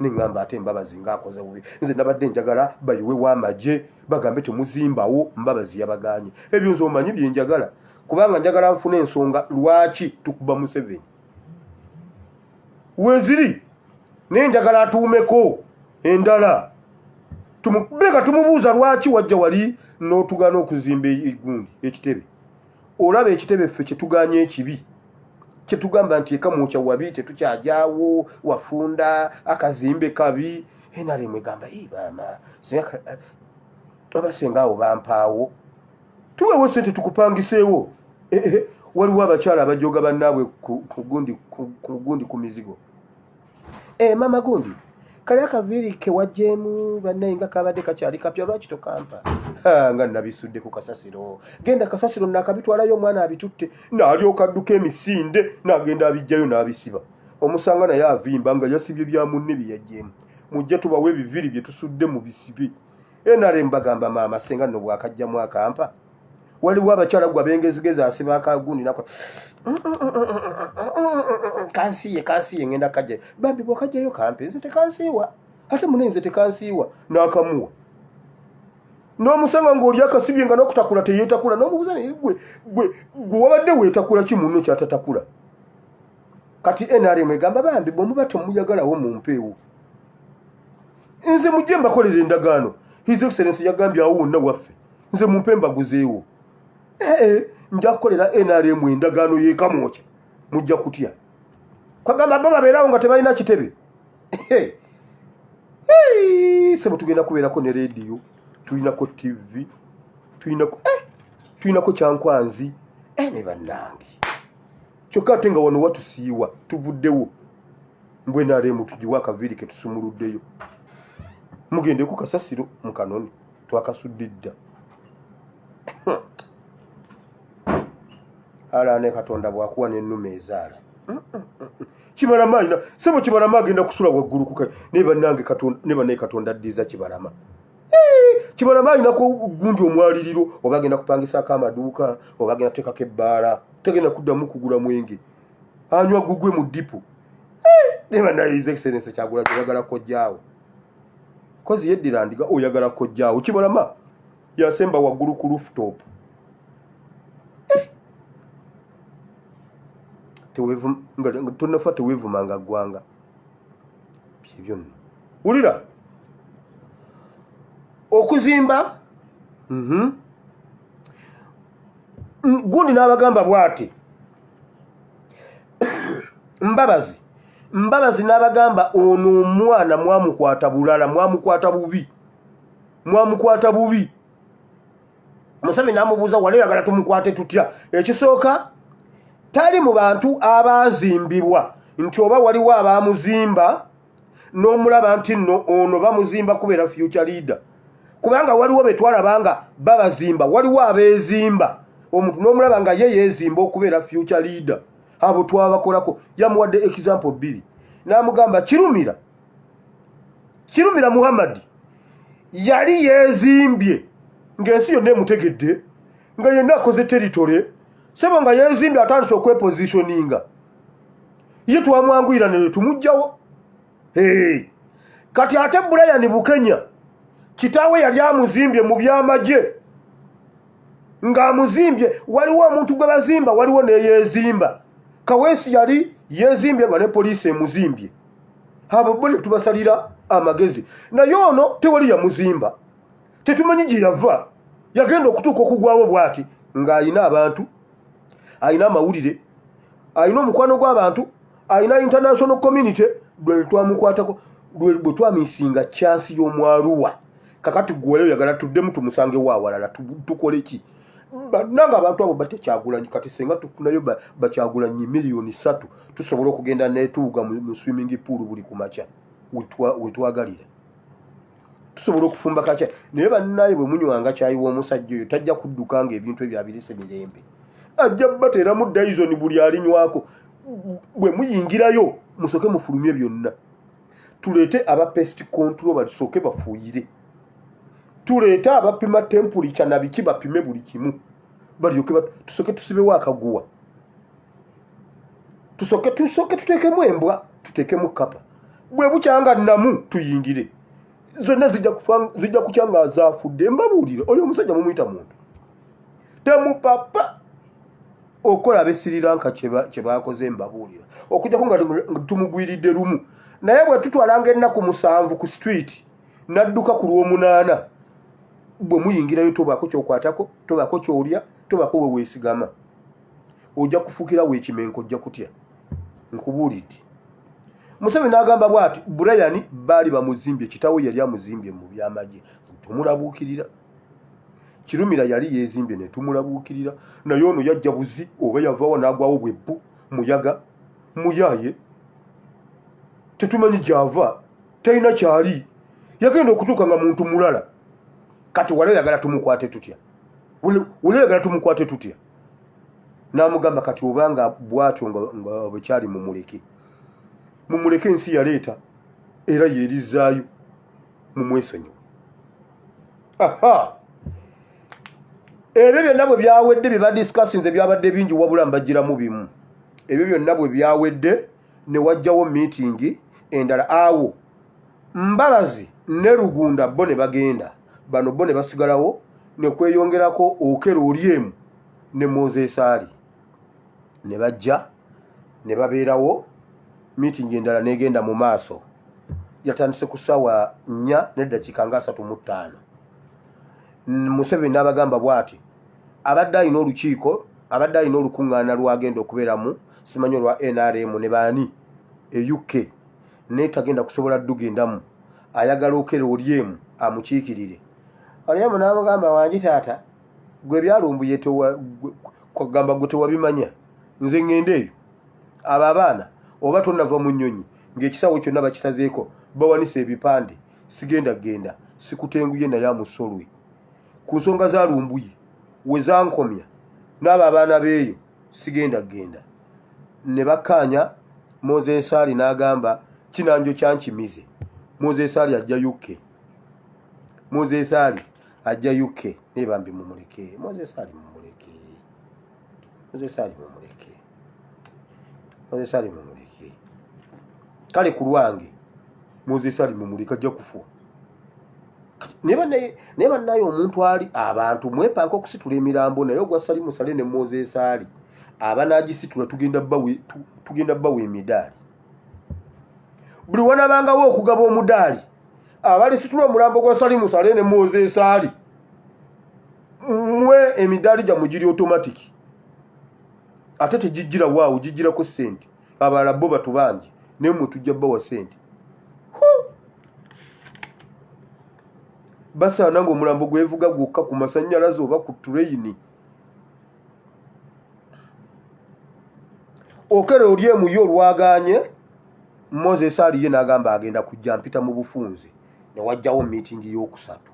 Nengamba ate Mbabazi ng'akoze bubi nze nabadde njagala bayiwe w'amagye bagambe temuzimbawo. Mbabazi yabaganye ebyo nze omanyi bye njagala kubanga njagala nfuna ensonga lwaki tukuba Museveni weziri naye njagala atuumeko endala tumubeka tumubuuza lwaki wajja wali n'otugaana okuzimba egundi ekitebe. Olaba ekitebe ffe kyetuganye ekibi kyetugamba nti ekamwokya wabi tetukyajaawo wafunda akazimbe kabi NRM egamba maama abasenga abo bampaawo tuweewo ssente tukupangiseewo. Waliwo abakyala abajoga bannaabwe ku gundi ku mizigo. Mama gundi kali akaviiri ke wajjeemu bannaye nga kabadde kakyali kapya lwaki tokampa? Nga nabisudde ku kasasiro. Genda kasasiro nakabitwalayo omwana abitutte n'alyoka adduka emisinde n'agenda abijjayo n'abisiba. Omusanga naye avimba nga yasibye bya munne bye yajjeemu. Mujja tubawe ebiviiri bye tusudde mu bisibe. NRM bagamba maama senga nno bwakajjamu akampa. Waliwo abakyala gwa bengezigezi asiba akagundi nako kansiye ngenda kajja bambi bwakajjayo kampe nze tekansiiwa ate mune nze tekansiiwa n'akamuwa n'omusanga ng'oli akasibye nga n'okutakula teyeetakula n'omubuuza naye gwe wabadde weetakula ki munno kyatatakula. Kati NRM egamba bambi bwemuba temuyagalawo mu mpeewo nze mujje mbakolera endagaano. His Excellency yagambye awo wonna waffe nze mumpe mbaguzeewo. Nja kukolera NRM endagaano y'ekamwokya mujja kutya. Kwagamba bo babeerawo nga tebalina kitebe. Sebo tugenda kubeerako ne rediyo tulinako TV tulinako kyankwanzi ne bannange kyokka ate nga wano watusiiwa tuvuddewo mbwe NRM tugiwa akaviiri ke tusumuluddeyo mugende ku kasasiro mu kanoni twakasudde dda. Ala ne Katonda bwakuwa n'ennume ezaala Kibalama ina sebo Kibalama agenda kusula waggulu kuka ne bannange Katonda ne banne Katonda addiza Kibalama. Kibalama ina ko gundi omwaliriro obagenda kupangisa amaduuka obagenda tekako ebbaala tegenda kuddamu kugula mwenge. anywa gugwe mu dipu neba naye His Excellency Kyagulanyi oyagala kojjaawo kozi yeddira ndiga oyagala kojjaawo kibalama yasemba waggulu ku rooftop tonafa teweevumanga ggwanga byebyo nno wulira okuzimba gundi n'abagamba bw'ati Mbabazi n'abagamba ono omwana mwamukwata bulala mwamukwata bubi Museveni n'amubuuza wali oyagala tumukwate tutya ekisooka tali mu bantu abaazimbibwa nti oba waliwo abaamuzimba n'omulaba nti nno ono bamuzimba kubeera future leader kubanga waliwo betwalabanga babazimba waliwo abeezimba omuntu n'omulaba nga ye yeezimba okubeera future leader abo twabakolako yamuwadde example 2 n'amugamba Kirumira Muhammad yali yeezimbye ng'ensi yonna emutegedde nga yenna akoze territory sebo nga yeezimbye atandise okwepositioninga ye twamwanguyira ne tumugjawo kati ate Brian Bukenya kitaawe yali amuzimbye mu byamagye ng'amuzimbye waliwo omuntu gwe bazimba waliwo neyeezimba Kaweesi yali yeezimbye nga ne poliisi emuzimbye abo bo ne tubasalira amagezi naye ono tewali yamuzimba tetumanyi gye yava yagenda okutuuka okugwawo bw'ati ng'ayina abantu ayina amawulire ayina omukwano gw'abantu ayina international community bwe twamukwatako bwe twamisinga chansi y'omwaluwa kakati gweyo yagala tuddemu tumusange waawalala tukole ki nanga abantu abo bate Kyagulanyi kati senga tufunayo Bakyagulanyi million 3 tusobola okugenda netuuga mu swimming pool buli kumakya wetwagalira tusobola okufumba kakya naye bannaye bwe munywanga kyayi w'omusajja oyo tajja kuddukanga ebintu ebyo abirise mirembe ajja bateeramu Dyson buli alinywako bwe muyingirayo musoke mufulumye byonna tuleete aba pest control basooke bafuuyire tuleete abapima temperature na biki bapime buli kimu balyoke tusoke tusibewo akaguwa tusoke tuteekemu embwa tuteekemu kapa bwe bukyanga namu tuyingire zonna zijja kukyanga zaafudde mbabuulire oyo omusajja mumuyita muntu temupapa okola abe Sri Lanka kye baakoze mbabuulira okujjako nga tumugwiridde lumu naye bwe tutwalanga ennaku 7 ku street nadduka ku lw'omunaana bwe muyingirayo tobaako kyokwatako tobaako kyolya tobaako we weesigama ojja kufuukira weekimenko ojja kutya nkubuulidde Museveni n'agamba bw'ati Brian baali bamuzimbye kitaawe yali amuzimbye mu byamagye tumulabuukirira Kirumira yali yeezimbye ne tumulabuukirira naye ono yajja buzi oba yavaawo n'agwawo bwebbu muyaga muyaaye tetumanyi gy'ava talina kyali yagenda okutuuka nga muntu mulala kati wali oyagala tumukwate tutya n'amugamba kati obanga bw'atyo nga bwekyali mumuleke ensi yaleeta era yeerizaayo mumwesonyiwe ebyo byonna bwe byawedde bye badiscussinze byabadde bingi wabula mbagiramu bimu ebyo byonna bwe byawedde ne wajjawo meeting endala awo Mbabazi ne Rugunda bo ne bagenda bano bo ne basigalawo ne kweyongerako Okero Olyemu ne Moses Ali ne bajja ne babeerawo meeting endala negenda mu maaso yatandise ku ssaawa 4 n'eddakiika nga 35 Museveni n'abagamba bw'ati abadde alina olukiiko abadde alina olukuŋŋaana lwagenda okubeeramu simanyi olwa NRM ne baani UK naye tagenda kusobola ddugendamu ayagala Okero Olyemu amukiikirire Olyemu n'amugamba wangi taata gwe byalumbuye kwagamba gwe tewabimanya nze ŋŋende eyo abo abaana oba tonnava mu nnyonyi ng'ekisawo kyonna bakisazeeko bawanise ebipande sigenda genda sikutenguye naye amusolwe ku nsonga za lumbuye we zankomya n'abo abaana beeyo sigenda genda ne bakkaanya Moses Ali n'agamba kinanjo kyankimize Moses Ali ajja UK Moses Ali ajja UK naye bambi mumuleke Moses Ali mumuleke Moses ali mumulike kale ku lwange Moses ali mumulike ajja kufa neba nayo omuntu ali abantu mwepanka okusitula emirambo naye ogwasali musale ne Moses ali abanagisitula tugenda bbawe emidaali buli wanabangawo okugaba omudaali abali situla omulambo gwasali musale ne Moses ali mwe emidaali gya mugiri automatic ate tegijjira waawo gijjirako ssente abalala bo batubangi naye mwe tujja bbawa ssente basaana ng'omulambo gwevuga gwokka ku masannyalaze oba ku tuleyini okere oli emuyo olwaganye Moses aliye n'agamba agenda kujja mpita mu bufunze ne wajjawo meeting y'okusatu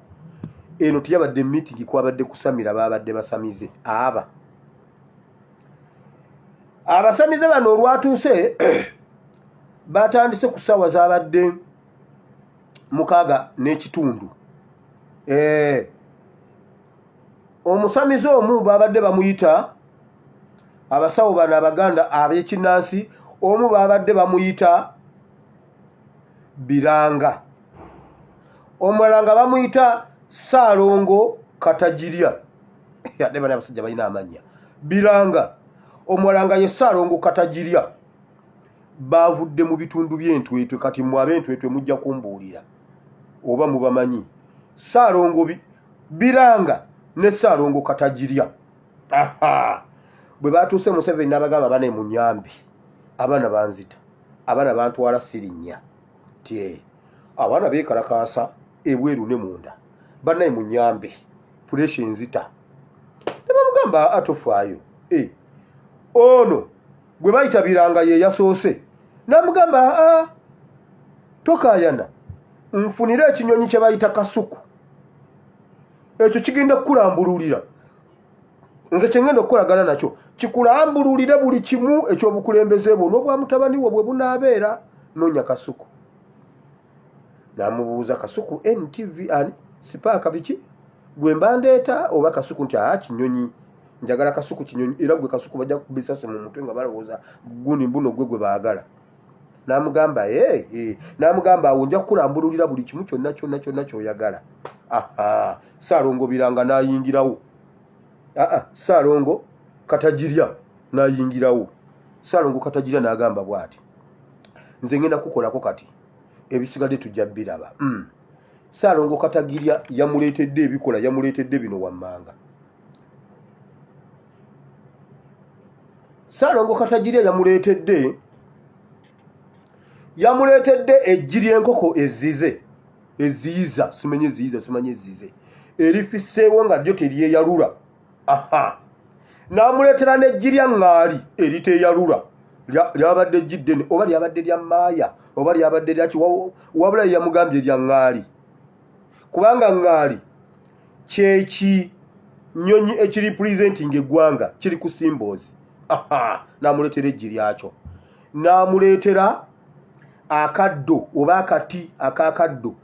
eno tiyabadde meeting kwabadde kusamira babadde basamize abasamize bano olwatuuse batandise ku ssaawa zabadde 6:30 omusamize omu babadde bamuyita abasawo bano abaganda ab'ekinnansi omu babadde bamuyita Biranga omulala nga bamuyita Saalongo Katagirya yadde bana abasajja balina amannya Biranga omulala nga ye Saalongo Katagirya bavudde mu bitundu by'entwetwe kati mu ab'entwetwe mujja kumbuulira oba mubamanyi Saalongo Biranga ne Saalongo Katagirya bwe batuuse Museveni n'abagamba bane mu nyambi abaana banzita abaana bantwala sirinnya tie abaana beekalakaasa ebweru ne munda bannaye mu nyambi puresha enzita ne bamugamba atofaayo ono gwe bayita Biranga ye yasoose n'amugamba tokaayana nfunire ekinyonyi kye bayita kasuku ekyo kigenda kukulambululira nze kyengenda okukolagana nakyo kikulambululire buli kimu ekyobukulembeze bwo n'obwa mutabani wo bwe bunaabeera noonya kasuku namubuuza kasuku NTV ani sipaaka biki gwe mbandeeta oba kasuku nti kinyonyi njagala kasuku kinyonyi era gwe kasuku bajja kubisase mu mutwe nga balowooza guni mbuno gwe baagala n'amugamba n'amugamba awo nja kukulambululira buli kimu kyonna ky'oyagala Saalongo Biranga n'ayingirawo Saalongo Katagirya n'ayingirawo Saalongo Katagirya n'agamba bw'ati nze ngenda kukolako kati ebisigadde tujja biraba Saalongo Katagirya yamuleetedde ebikola yamuleetedde bino wammanga Saalongo Katagirya yamuleetedde eggi ly'enkoko eziyiza simanyi eziyize erifisseewo nga lyo teryeyalula n'amuleetera n'eggi lya ŋŋaali eriteeyalula lyabadde eggi ddene oba lyabadde lya maaya oba lyabadde lyaki wabula yamugambye lya ŋŋaali kubanga ŋŋaali kyekinyonyi ekiripresentinga eggwanga kiri ku symbols n'amuleetera eggi lyakyo n'amuleetera akaddo oba akati akakaddo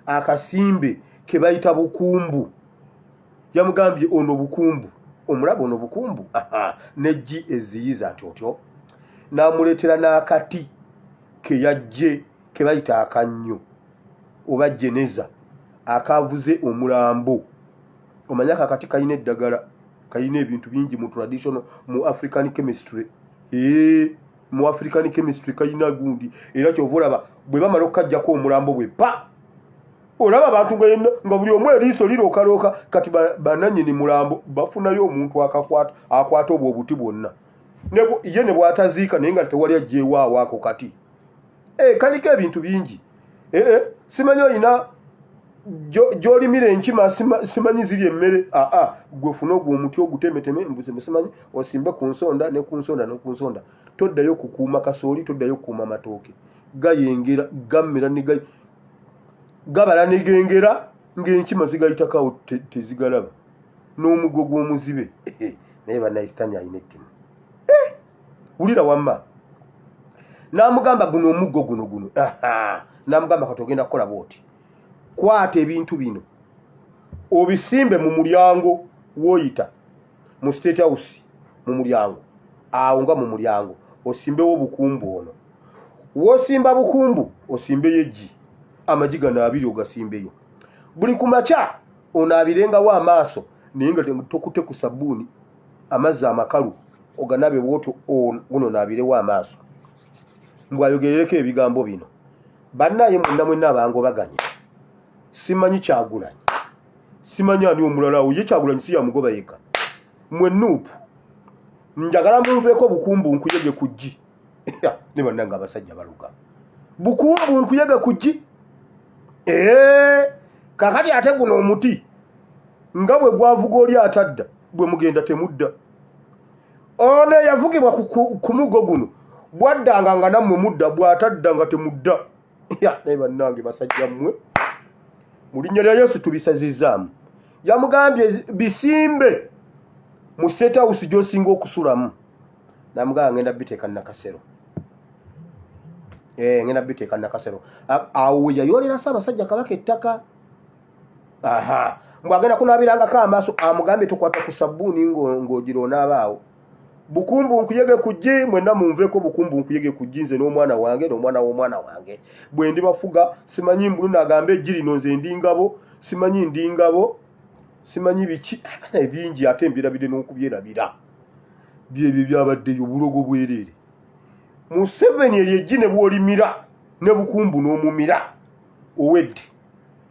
akasimbe ke bayita bukumbu yamugambye ono bukumbu omulaba ono bukumbu n'eggi eziyiza nti otyo n'amuleetera n'akati ke yajje ke bayita akannyo oba jeneza akavuze omulambo omanya akakati kalina eddagala kalina ebintu bingi mu traditional mu African chemistry mu African chemistry kalina gundi era kyova olaba bwe bamala okukajjako omulambo bwe olaba abantu nga buli omu eriiso lirookalooka kati bananyini mulambo bafunayo omuntu akwata obwo obuti bwonna ye ne bwataziika naye nga tewali ajjeewaawo ako kati kaliko ebintu bingi simanyi olina gyolimira enkima simanyi ziri emmere gwe funa ogwo omuti ogutemeteme mbuze simanyi osimbe ku nsonda ne ku nsonda ne ku nsonda toddayo kukuuma kasooli toddayo kukuuma matooke gayengera gammera gabala negengera ng'enkima zigayitakawo tezigalaba n'omuggo gw'omuzibe naye bannayisitaani alina ettima wulira wamma n'amugamba guno omuggo guno n'amugamba kati ogenda kukola bwoti kwata ebintu bino obisimbe mu mulyango woyita mu State House mu mulyango awo nga mu mulyango osimbewo bukumbu ono wosimba bukumbu osimbeyo eggi amagi gano abiri ogasimbeyo buli kumakya onaabirengawo amaaso naye nga tokute ku sabbuuni amazzi amakalu oganabe bwotyo guno naabirewo amaaso mbwayogerereko ebigambo bino bannaye mwenna abangobaganye simanyi Kyagulanyi simanyi ani omulala awo ye Kyagulanyi si yamugoba yeka mwe nuupu njagala munveeko bukumbu nkuyege ku ggi ne bannanga abasajja baluga bukumbu nkuyege ku ggi kakati ate guno omuti nga bwe gwavuga oli atadda bwe mugenda temudda ono yavugibwa ku mugo guno bwaddanga nga nammwe mudda bw'atadda nga temudda naye bannange basajja mmwe mu linnya lya Yesu tubisazizzaamu yamugambye bisimbe mu State House gy'osinga okusulamu namugamba ngenda biteeka nakasero ngenda biteeka nakasero awo yayolera Ssaabasajja Kabaka ettaka mbwagenda kunaabirangako amaaso amugambye tukwata ku sabbuuni ng'ogira onaabaawo bukumbu nkuyege ku ggi mwenna munveeko bukumbu nkuyege ku ggi nze n'omwana wange n'omwana w'omwana wange bwe ndibafuga simanyi mbuluna agambe eggi lino nze ndingabo simanyi ndingabo simanyi biki ebingi ate mbirabire n'okubyerabira byebyo byabaddeyo bulogo bwereere Museveni eryo eggi ne bw'olimira ne bukumbu n'omumira owedde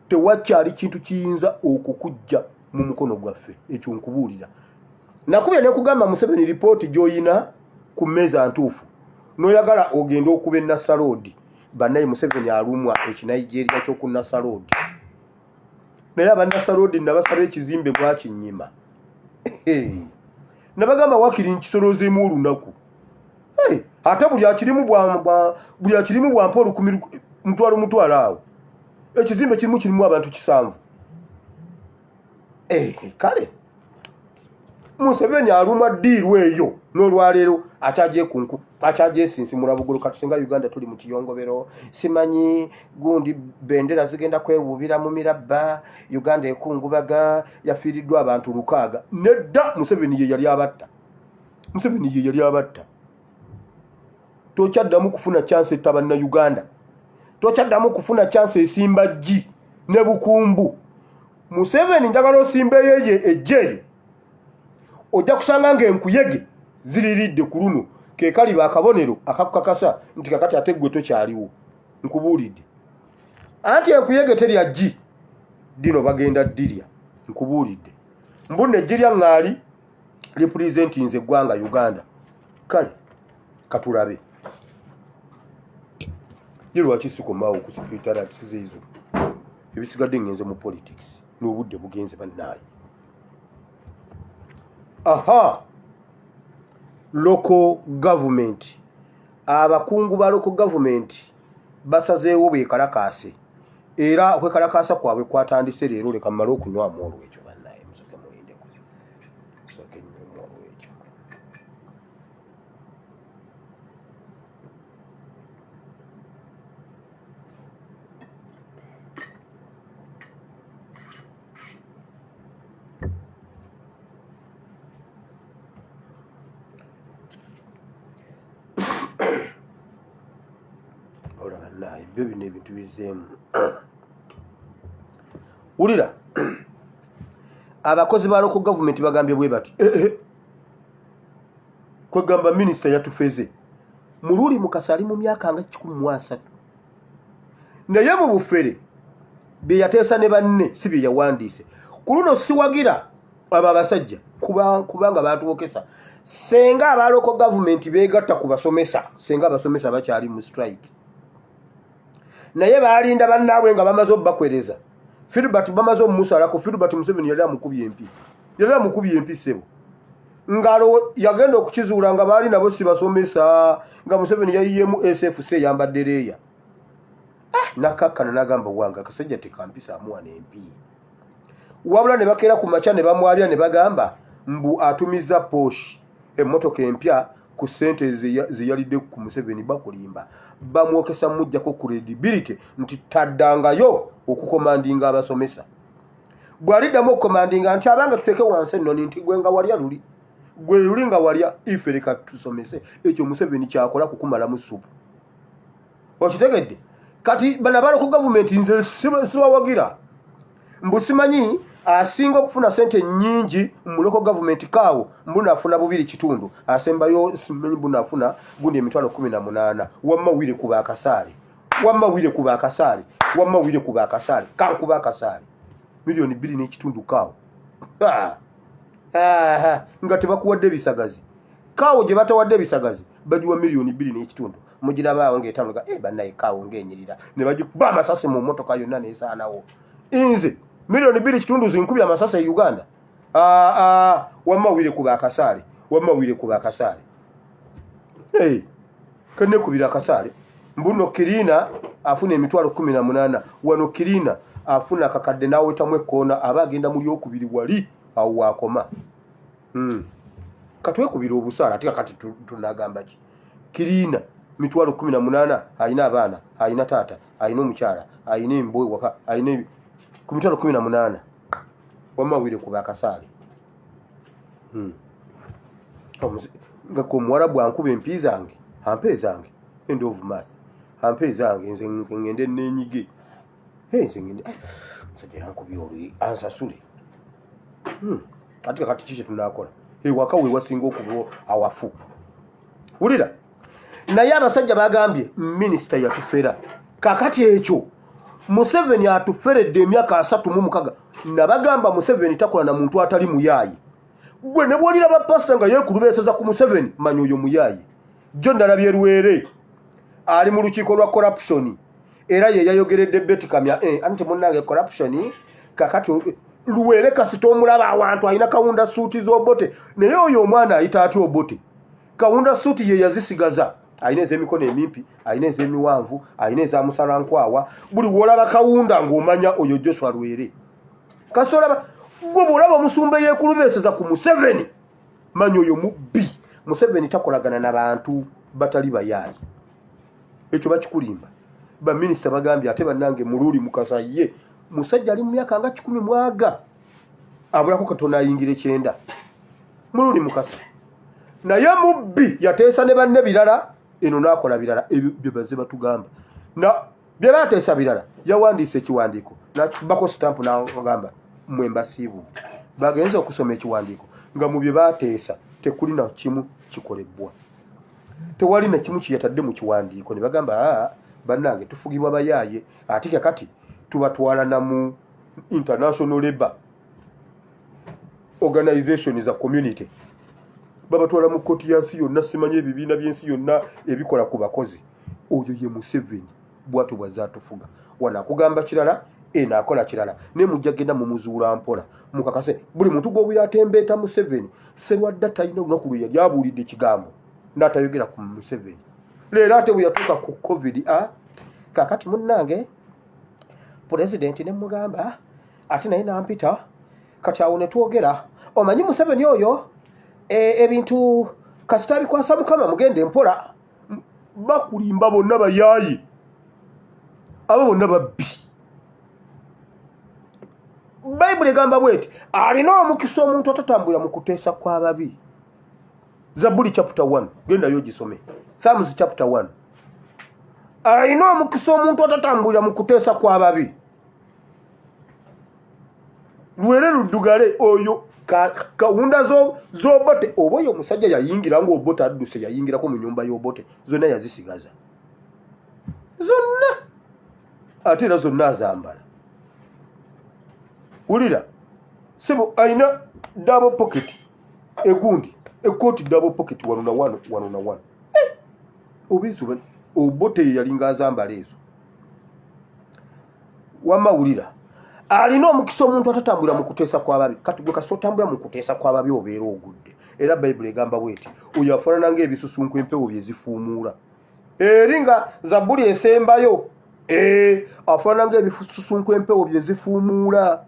tewakyali kintu kiyinza okukujja mu mukono gwaffe ekyo nkubuulira nakubye ne kugamba Museveni ripooti gy'oyina ku mmeeza ntuufu n'oyagala ogenda okuba Nassaloodi bannaye Museveni alumwa ekinayijeeriya ky'oku Nassaloodi naye abannassaloodi nabasaba ekizimbe mwakinnyima nabagamba wakiri nkisolozeemu olunaku ate buli akirimu bwampa mutwalo awo ekizimbe kirimu abantu 7 kale Museveni alumwa ddiiru eyo n'olwaleero akyagyesinsimula bugulu katusinga Uganda tuli mu kiyongobero simanyi gundi bendera zigenda kwewuubira mu mirabba Uganda ekungubaga yafiiriddwa abantu 600 nedda Museveni ye yali abatta tokyaddamu kufuna chance etabanna Uganda tokyaddamu kufuna chance esimba ggi ne bukumbu Museveni njagala osimbeyo ejjeri ojja kusanga ng'enkuyege ziriridde ku luno ke kaliba akabonero akakukakasa nti kakati ate ggwe tokyaliwo nkubuulidde anti enkuyege terya ggi dino bagenda ddirya nkubuulidde mbunne eggi lya ŋŋaali representinze eggwanga Uganda kale katulabe ye lwaki sikomaawo ku secretariat ezo ebisigadde ngenze mu politics n'obudde bugenze bannaayi local government abakungu ba local government basazeewo bekalakaase era okwekalakaasa kwabwe kwatandise leero leka mmale okunywamu olwekyo bannaye musoke muyindeko musoke nnywamu olwekyo ebyo bino ebintu bizeemu wulira abakozi ba local government bagambye bwe bati kwegamba minisita yatufeze mululi mukasali mu myaka nga 13 naye mu bufere bye yateesa ne banne si bye yawandiise ku luno siwagira abo abasajja kubanga baatuwokesa senga aba local government beegatta ku basomesa senga abasomesa bakyali mu strike naye baalinda bannaabwe nga bamaze obbakwereza Filbert bamaze omusalako Filbert Museveni yali amukubye empi sebo ngalo yagenda okukizuula nga baali nabo si basomesa nga Museveni yayiyemu SFC yambadde leeya nakakkana n'agamba wange akasajja tekampisa amuwa n'empi wabula ne bakeera ku makya ne bamwabya ne bagamba mbu atumiza Porsche emmotoka empya ku ssente zeyalidde ku Museveni bakulimba bamwokesa mujjako credibility nti taddangayo okukomandinga abasomesa bw'aliddamu okukomandinga nti abanga tuteeke wansi enno nti gwe nga walya luli gwe lulinga walya ife leka tusomese ekyo Museveni kyakola kukumala mu supu okitegedde kati bana balo ku government nze sibawagira mbusimanyi asinga okufuna sente nyingi mu local government kaawo mbuna afuna 2.5 asembayo simanyi mbuna afuna gundi emitwalo 18 wamma wire kuba akasaale kankuba akasaale milioni 2.5 kaawo nga tebakuwadde bisagazi kaawo gye batawadde bisagazi bagiwa milioni 2.5 mugirabaawo ng'etanoga bannaye kaawo ng'enyirira ne bagikuba amasasi mu mmotoka yonna n'esaanawo inze milioni 2.5 zinkubya amasasi e Uganda wamma wire kuba akasaale kenne kubira akasaale mbuno kirina afuna emitwalo 18 wano kirina afuna kakadde nawetamu ekkoona aba agenda muli okubiri wali awo wakoma katwekubira obusaala ate kakati tunagamba ki kirina mitwalo 18 ayina abaana ayina taata ayina omukyala ayina embooyi waka ayina ku mitwalo 18 wamma wire kuba akasaale nga ko Mwarabu ankuba empi zange ampe zange end of math ampe zange nze ngende nenyige nze ngende sajja yankubye olwi ansasule ati kakati kiki tunakola waka we wasinga okubo awafu wulira naye abasajja bagambye minisita yatufera kakati ekyo Museveni atuferedde emyaka 36 nabagamba Museveni takola na muntu atali muyayi gwe ne bwolira bapasita nga yekulubeseza ku Museveni manyi oyo muyayi jjo ndalabye Luwere ali mu lukiiko lwa corruption era ye yayogeredde Betty Kamya anti munnange corruption kakati Luwere kasita omulaba awantu alina kawunda suuti z'obote naye oyo omwana ayita atya obote kawunda suuti ye yazisigaza ayina ez'emikono emimpi ayina ez'emiwanvu ayina ezamusalankwawa buli wolaba kawunda ng'omanya oyo Joshua Luwere kasita olaba gwe bwolaba omusumba yeekulubeseza ku Museveni manyi oyo mubbi Museveni takolagana n'abantu batali bayaayi ekyo bakikulimba baminisita bagambye ate bannange mululi mukasa ye musajja ali mu myaka nga 10 mwaga abulako Katonda ayingira 9 mululi mukasa naye mubbi yateesa ne banne birala eno nakola birala ebyo baze batugamba na bye bateesa birala yawandiise ekiwandiiko nakibako stamp n'agamba mwembasiibu bagenze okusoma ekiwandiiko nga mu bye bateesa tekuli na kimu kikolebwa tewali na kimu kiyatadde mu kiwandiiko ne bagamba bannange tufugibwa bayaaye ate kakati tubatwala na mu international labor organization za community babatwala mu koti ya nsi yonna simanyi ebibiina by'ensi yonna ebikola ku bakozi oyo ye Museveni bwatu bwazatufuga wana kugamba kirala naakola kirala ne mujja genda mu muzuula mpola mukakase buli muntu gw'obwira atembeeta Museveni serwadda talina olunaku lwe yali abuulidde ekigambo n'atayogera ku Museveni leero ate bwe yatuuka ku covid kakati munnange pulezidenti ne mugamba ate naye nampita kati awo ne twogera omanyi Museveni oyo ebintu kasita bikwasa Mukama mugende mpola bakulimba bonna bayaayi abo bonna babbi Bayibuli egamba bweti alina omukisa omuntu atatambula mu kuteesa kw'ababi Zaburi chapter 1 genda yo gisome Psalms chapter 1 alina omukisa omuntu atatambula mu kuteesa kw'ababi Luwere luddugale oyo kawunda z'obote oba oyo omusajja yayingira ng'obote adduse yayingirako mu nyumba y'obote zonna yazisigaza zonna ate era zonna azambala wulira sebo ayina double pocket egundi ekoti double pocket wano na wano obizuba obote yalinga azambala ezo wama wulira alina omukisa omuntu atatambula mu kuteesa kw'ababi kati gwe kasita otambula mu kuteesa kw'ababi obeera ogudde era Bayibuli egamba bweti oyo afaanana ng'ebisusunku empewo bye zifuumuula eri nga Zabuli esembayo afaanana ng'ebisusunku empewo bye zifuumuula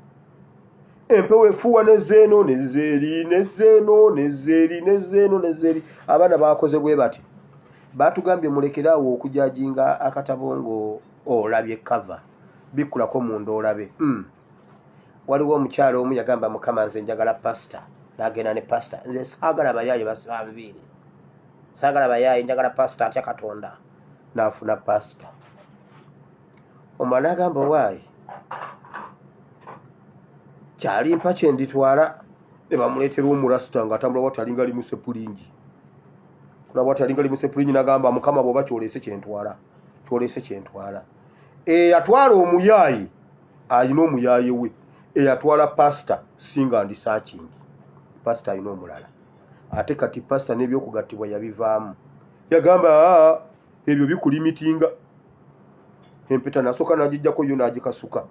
empewo efuuwa nezeeno nezeeri nezeeno nezeeri nezeeno nezeeri abaana bakoze bwe bati batugambye mulekeraawo okujajinga akatabo ngo olabye kava bikulako munda olabe waliwo omukyalo omu yagamba Mukama nze njagala pasita n'agenda ne pasita. Nze saagala bayaayi basanviire, saagala bayaayi, njagala pasita atya Katonda. N'afuna pasita. Omwana agamba waayi kyalimpa kye nditwala. Ne bamuleetera omurasita ng'atambula watalinga limu sepulingi. Kulaba watalinga limu sepulingi n'agamba Mukama bw'oba kyoleese kyentwala, kyoleese kyentwala. Eyatwala omuyaayi ayina omuyaayi we, eyatwala pasita singa ndi searching. Pasita ayina omulala. Ate kati pasita n'ebyokugattibwa yabivaamu. Yagamba ebyo bikulimitinga. Empeta nasooka n'agijjako yo n'agikasuka.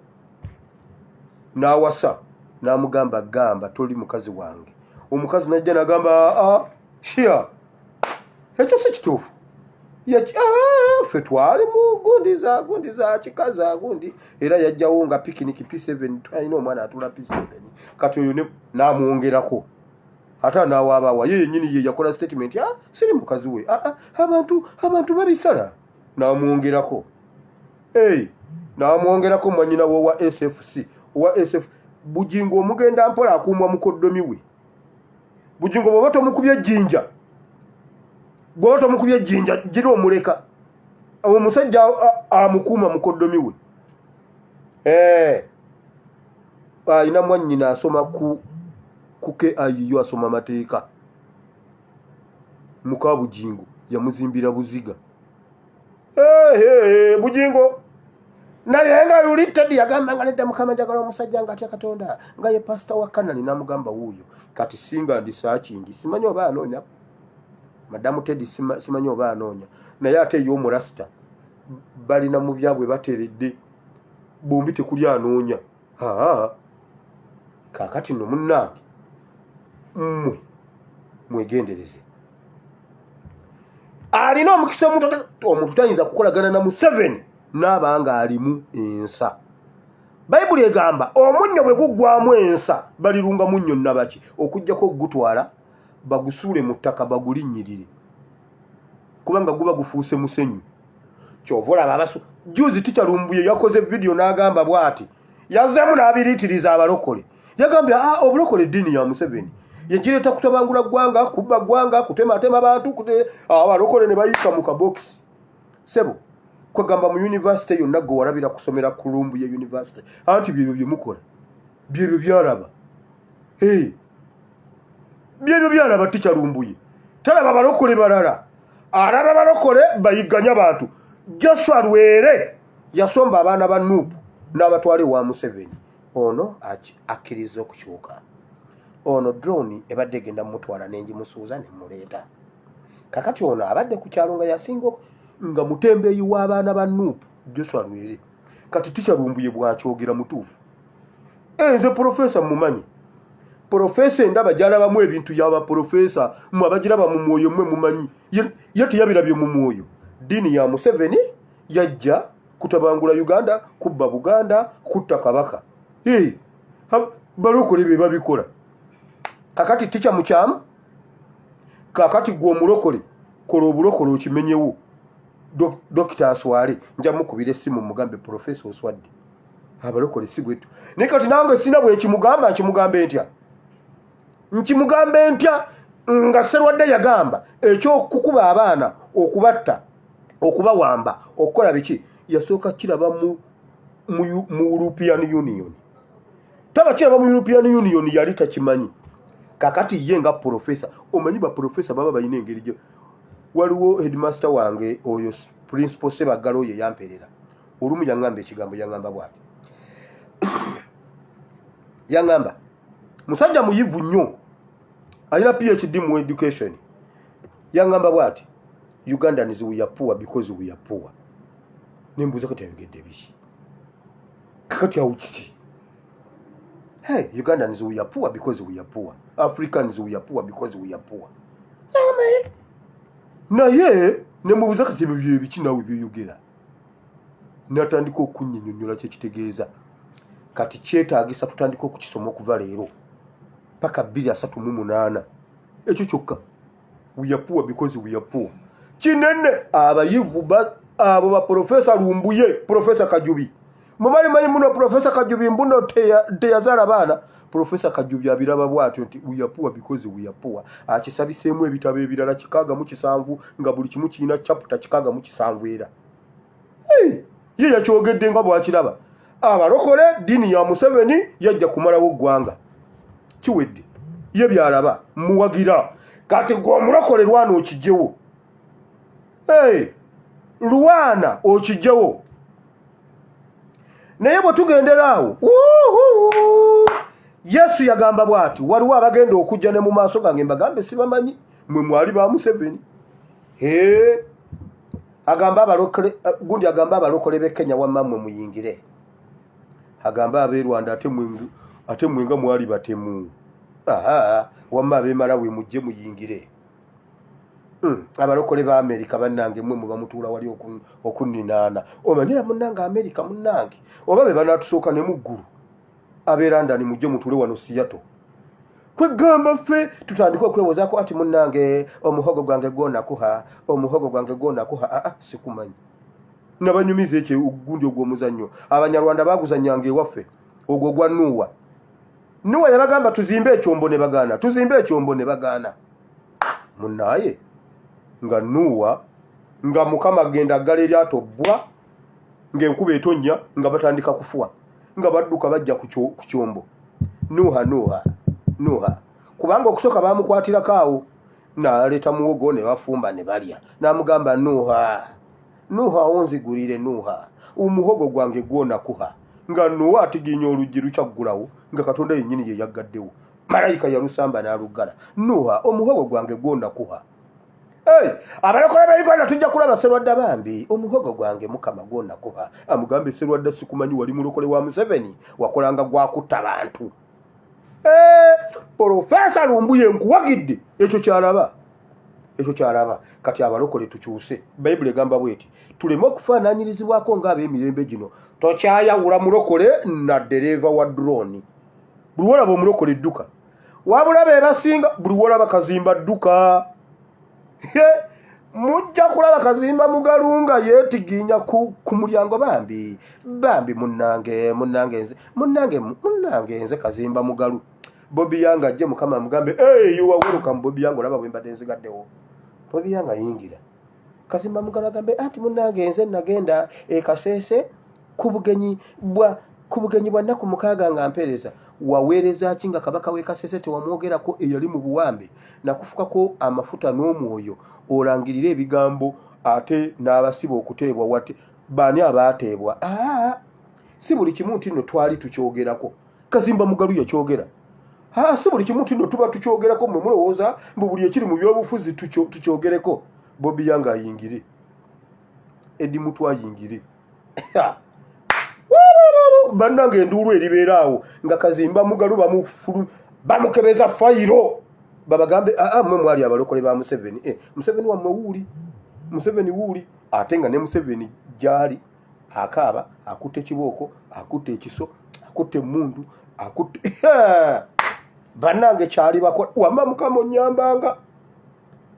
N'awasa n'amugamba gamba toli mukazi wange. Omukazi n'ajja n'agamba shia ekyo si kituufu. Ffe twalimu gundi za kikaza gundi, era yajjawo nga pikiniki P7 alina omwana atula P7. Kati oyo n'amwongerako. Ate n'awaabawa ye yennyini ye yakola statement siri mukazi we, abantu babisala. N'amwongerako. N'amwongerako mwanyina wa SFC. Owa SF Bujingo omugenda mpola akuumwa mukoddomi we. Bujingo bw'oba tomukubye ejjinja, bw'oba tomukubye ejjinja gira omuleka. Omusajja amukuuma mukoddomi we. Ayina mwannyina asoma ku KIU, asoma amateeka. Muka Bujingo yamuzimbira buziga. Bujingo naye nga luli Teddy yagamba nga nedda Mukama njagala omusajja nga atya Katonda nga ye pasita wa Kanani. N'amugamba wuuyo kati singa ndi searching simanyi oba anoonya. Madamu Teddy simanyi oba anoonya. Naye ate ey'omurasita balina mu byabwe bateredde, bombi tekuli anoonya. Kaakati nno munnange mmwe mwegendereze. Alina omukisa omuntu tayinza kukolagana na Museveni n'abanga alimu ensa. Bayibuli egamba omunnyo bwe guggwamu ensa balirunga munnyo nabaki okujjako okugutwala bagusuule mu ttaka bagulinnyirire, kubanga guba gufuuse musenyu. Kyova olaba abasu juzi Tikirumbuye yakoze video n'agamba bw'ati, yazzeemu n'abiriitiriza abalokole. Yagambye obulokole eddiini ya Museveni yegireeta kutabangula ggwanga, kubba ggwanga, kutematema bantu, abalokole ne bayika mu kabokisi. Sebo kwegamba mu university yonna gwe walabira kusomera Kulumbuye University anti byebyo bye mukola byebyo byalaba. Byebyo byalaba Tikirumbuye. Talaba balokole balala, alaba balokole bayiganya bantu. Joshua Lwere yasomba abaana ba Nuupu n'abatwale wa Museveni. Ono akkiriza okukyuka. Ono drone ebadde egenda mutwala n'engimusuuza ne muleeta. Kakati ono abadde ku kyalo nga yasinga nga mutembeeyi w'abaana ba Nuupu Joshua Lwere. Kati Tikirumbuye bw'akyogera mutuufu. Nze profesa mumanyi. Profesa endaba gyalabamu ebintu y'aba profesa mmwe abagiraba mu mwoyo mmwe mumanyi. Ye teyabirabye mu mwoyo. Ddiini ya Museveni yajja kutabangula Uganda, kubba Buganda, kutta Kabaka. Balokole be babikola. Kakati ticha mukyamu, kakati gwe omulokole kola obulokole okimenyewo. Dokita Aswale nja mukubira essimu mugambe profesa oswadde. Abalokole si bwetu. Naye kati nange sina bwe nkimugamba nkimugambe ntya. Nkimugambe ntya nga Sserwadde yagamba ekyokukuba abaana, okubatta, okubawamba, okukola biki yasooka kiraba mu European Union. Taba kiraba mu European Union yali takimanyi. Kakati ye nga profesa, omanyi ba profesa baba balina engeri gyo. Waliwo headmaster wange oyo principal Sebagalo ye yamperera. Olumu yangamba ekigambo yangamba bwati. Yangamba musajja muyivu nnyo alina PhD mu education. Yangamba bwati Ugandans we are poor because we are poor. Nimbuza kati yabigedde biki. Kakati awo kiki. Ugandans we are poor because we are poor. Africans we are poor because we are poor. Naye nemubuza kati ebyo biki nawe byogera. Natandika okunnyonnyola kye kitegeeza. Kati kyetaagisa tutandika okukisoma okuva leero paka 238. Ekyo kyokka. We are poor because we are poor. Kinene abayivu abo ba Profesa Lumbuye, Profesa Kajubi. Mumali manyi muno Profesa Kajubi mbuno teyazaala baana. Professor Kajubya abiraba bwatyo nti we are poor because we are poor. Akisabiseemu ebitabo ebirala 607 nga buli kimu kirina chapter 607 era. Ye yakyogedde nga bwakiraba. Abalokole dini ya Museveni yajja kumalawo ggwanga. Kiwedde. Ye byalaba muwagira. Kati gwe omulokole Lwana okijjewo. Lwana okijjewo. Naye bwe tugendera awo Yesu yagamba bwati waliwo abagenda okujja ne mu maaso gange mbagambe sibamanyi mwe mwali ba Museveni. Agamba abalokole gundi agamba abalokole be Kenya wamamwe muyingire. Agamba abe Rwanda ate mwenga mwali batemu. Wamma abe Malawi mujje muyingire. Abalokole ba America bannange mwe muba mutuula wali okuninaana. Omanyira munnange America munnange. Oba be banatusooka ne muggulu. Abe London mujje mutule wano Seattle. Kwegamba ffe tutandika okwewozaako ati munnange omuhogo gwange gwonna kuha, omuhogo gwange gwonna kuha. Sikumanyi. Nabanyumiza ekyo gundi ogw'omuzannyo. Abanyarwanda baguzannyanga ewaffe. Ogwo gwa Nuwa. Nuwa yabagamba tuzimbe ekyombo ne bagaana. Tuzimbe ekyombo ne bagaana. Munnaye nga Nuwa nga Mukama agenda aggala eryato bwa ng'enkuba etonnya nga batandika kufuwa nga badduka bajja ku kyombo. Nuha kubanga okusooka bamukwatirako awo n'aleeta muwogo ne bafumba ne balya. N'amugamba Nuha onzigulire Nuha omuhogo gwange gwonna kuha. Nga Nuha atiginya oluggi lukyaggulawo nga Katonda yennyini ye yaggaddewo. Malayika yalusamba n'aluggala. Nuha omuhogo gwange gwonna kuha. Abalokole ba Uganda tujja kulaba Sserwadda bambi omuhogo gwange Mukama gwonna kuha. Amugambe Sserwadda sikumanyi wali mulokole wa Museveni wakolanga gwakutta bantu. Professor Lumbuye nkuwagidde ekyo kyalaba. Kati abalokole tukyuse. Bayibuli egamba bweti tuleme okufaananyirizibwako ng'ab'emirembe gino. Tokyayawula mulokole na dereva wa drone. Buli wolaba omulokole edduka wabula be basinga buli wolaba kazimba dduka. Mujja kulaba kazimba mugalunga yeetiginya ku mulyango bambi munnange nze kazimba mugalu. Bobi Yange ajje Mukama amugambe you are welcome Bobi Yange olaba bwe mbadde nzigaddewo. Bobi Yange ayingira kazimba mugalu agambe ati munnange nze nagenda Kasese ku bugenyi bwa nnaku 6 nga mpeereza. Waweereza ki nga kabaka w'e Kasese tewamwogerako eyali mu buwambe nakufukako amafuta n'omwoyo olangirire ebigambo ate n'abasiba okuteebwa wate baani abaateebwa. Si buli kimu nti nno twali tukyogerako. Kazimba mugalu yakyogera. Si buli kimu nti nno tuba tukyogerako mmwe mulowooza mbu buli ekiri mu byobufuzi tukyogereko. Bobi Yange ayingire. Eddi Mutwa ayingire. Bannange enduulu eribeera awo nga kazimba mugalu bamukebeza fayiro babagambe mmwe mwali abalokole ba Museveni. Museveni wammwe wuuli. Museveni wuuli ate nga ne Museveni gyali akaaba akutte ekibooko akutte ekiso akutte emmundu akutte bannange kyali bakola. Wamma Mukama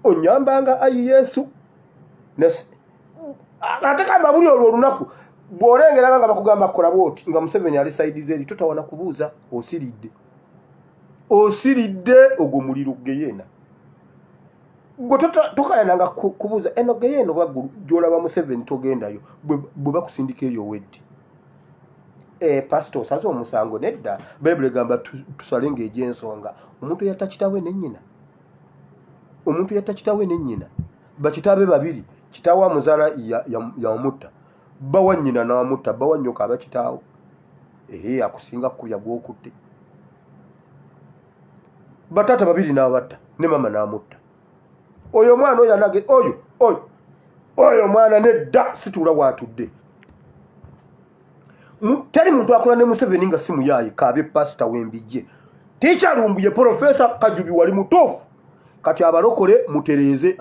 onyambanga ayi Yesu. Ate kamba buli olwo olunaku bw'olengera nga bakugamba kukola bwoti nga Museveni ali saidize eri totawana kubuuza osiridde ogwo muliro geyeena. Gwe tokayananga kubuuza eno geyeena waggulu gy'olaba Museveni togendayo bwe bakusindika eyo weddi. Pastor osaze omusango nedda. Bayibuli egamba tusalenga egy'ensonga. Omuntu yatta kitaawe ne nnyina. Bakitaabe babiri kitaawe amuzaala yamutta. Bawa nnyina n'amutta bawa nnyoka aba kitaawe. Akusinga kukubya gw'okutte. Bataata babiri n'abatta ne mama n'amutta. Oyo mwana oyo anage oyo mwana nedda situula waatudde. Teri muntu akola ne Museveni nga si muyaaye kaabe pasita w'embijje. Ticha Lumbuye Professor Kajubi wali mutuufu. Kati abalokole mutereeze.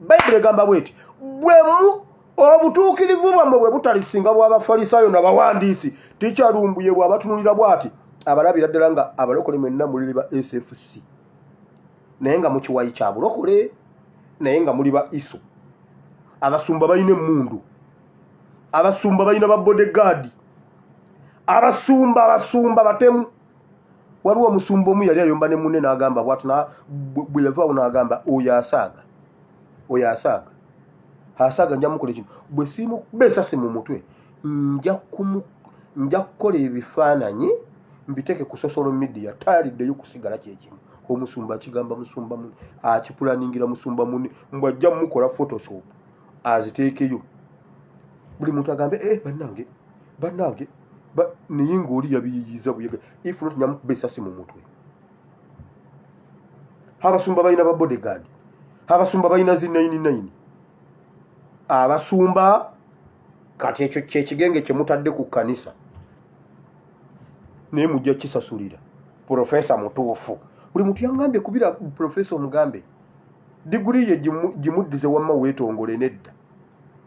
Bayibuli egamba bweti bwemu obutuukirivu bwammwe bwe butalisinga bw'Abafalisaayo n'abawandiisi. Ticha Lumbuye bw'abatunulira bw'ati abalabira ddala nga abalokole mwenna muliri ba SFC. Naye nga mukiwayi kya bulokole naye nga muli ba iso. Abasumba balina emmundu. Abasumba balina ba bodyguard. Abasumba batemu. waliwo omusumba omu yali ayomba ne munne n'agamba bw'ati bwe yavaawo n'agamba oyo asaaga nja mukola kino bwe simukuba esasi mu mutwe nja kukola ebifaananyi mbiteeke ku social media tayaliddeyo kusigala kyekimu. Omusumba akigamba musumba munne akipulaningira musumba munne mbw ajja mukola photoshop aziteekeyo buli muntu agambe bannange naye ng'oli yabiyiyiza buyega if not nyamukuba esasi mu mutwe. Abasumba balina ba bodyguard, abasumba balina zi 99, abasumba kati ekyo kyekigenge kye mutadde ku kkanisa naye mujja kisasulira profesa mutuufu. Buli muntu yangambye kubira profesa omugambe diguri ye gimuddize wamma weetongole nedda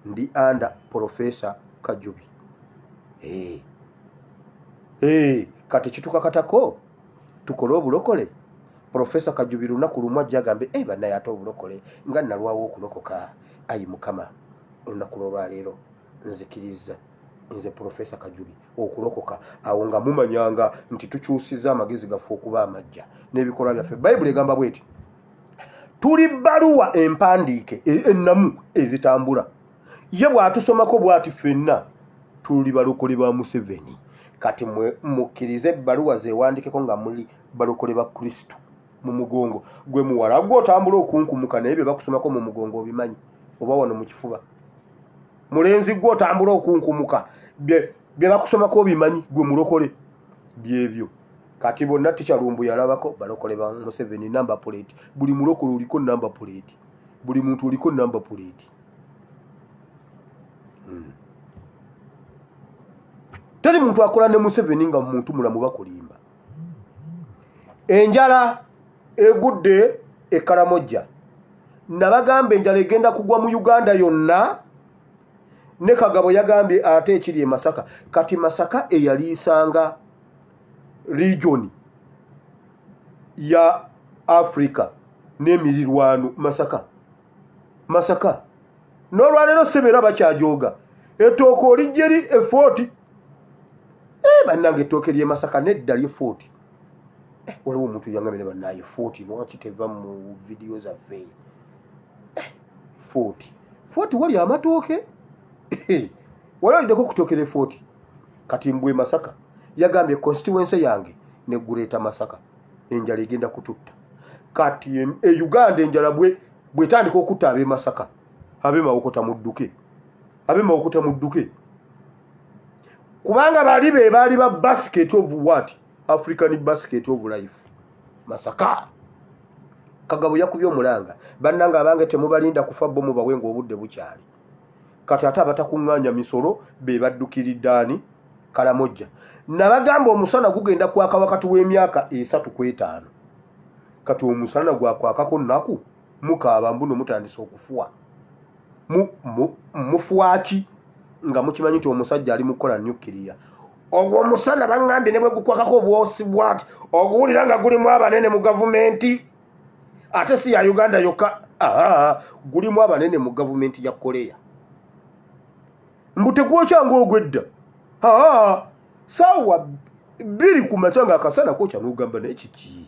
ndi anda profesa Kajubi. Kati kitukakatako tukole obulokole. Profesa Kajubi lunaku lumu ajja agambe bannaye ate obulokole nga nalwawo okulokoka. Ayi Mukama, olunaku lwaleero nzikiriza nze Profesa Kajubi okulokoka. Awo nga mumanyanga nti tukyusiza amagezi gaffe okuba amajja n'ebikolwa byaffe. Bayibuli egamba bweti tuli bbaluwa empandiike ennamu ezitambula. Ye bw'atusomako bw'ati ffenna tuli balokole ba Museveni. Kati mukkirize ebbaluwa zeewandikeko nga muli balokole ba Kristo mu mugongo. Gwe muwala gwe otambula okunkumuka naye bye bakusomako mu mugongo obimanyi oba wano mu kifuba. Mulenzi gwe otambula okunkumuka bye bakusomako obimanyi gwe mulokole byebyo. Kati bonna Tikyalumbu yalabako balokole ba Museveni number plate. Buli mulokole oliko number plate. Buli muntu oliko number plate. Teri muntu akola ne Museveni nga muntu mulamu bakulimba. Enjala egudde e Karamojja. Nabagambe enjala egenda kugwa mu Uganda yonna. Ne Kagabo yagambye ate ekiri e Masaka. Kati Masaka eyaliisanga region ya Africa n'emirirwano Masaka. N'olwaleero Sebera bakyajoga. Ettooke olijjeri e 40. Bannange ettooke ly'e Masaka nedda lye 40. Waliwo omuntu yangambye ne bannaye 40 lwaki teva mu vidiyo zaffe. 40 wali amatooke. Wali aliddeko kutookere 40. Kati mbwe Masaka yagambye constituency yange ne guleeta Masaka enjala egenda kututta. Kati Uganda enjala bwetandika okutta ab'e Masaka ab'e Mawokota mudduke. Kubanga bali be baali ba basket of what? African basket of life. Masaka. Kagabo yakubye omulanga. Bannanga abange temubalinda kufa bo mubawenga obudde bukyali. Kati ate abatakuŋŋaanya misolo be baddukiriddaani Karamojja. Nabagamba omusana gugenda kwaka wakati w'emyaka 3 ku 5. Kati omusana gwakwakako nnaku mukaaba mbuno mutandise okufuwa. Mufuaki nga mukimanyi nti omusajja ali mukola nyukiriya. Ogwo omusana bangambye ne bwe gukwakako bwosi bwati oguwulira nga gulimu abanene mu gavumenti. Ate si ya Uganda yokka. Gulimu abanene mu gavumenti ya Korea. Mbutegwokyanga ogwedda. Sawa 2 ku makya nga akasana kwokya n'ogamba n'ekiki.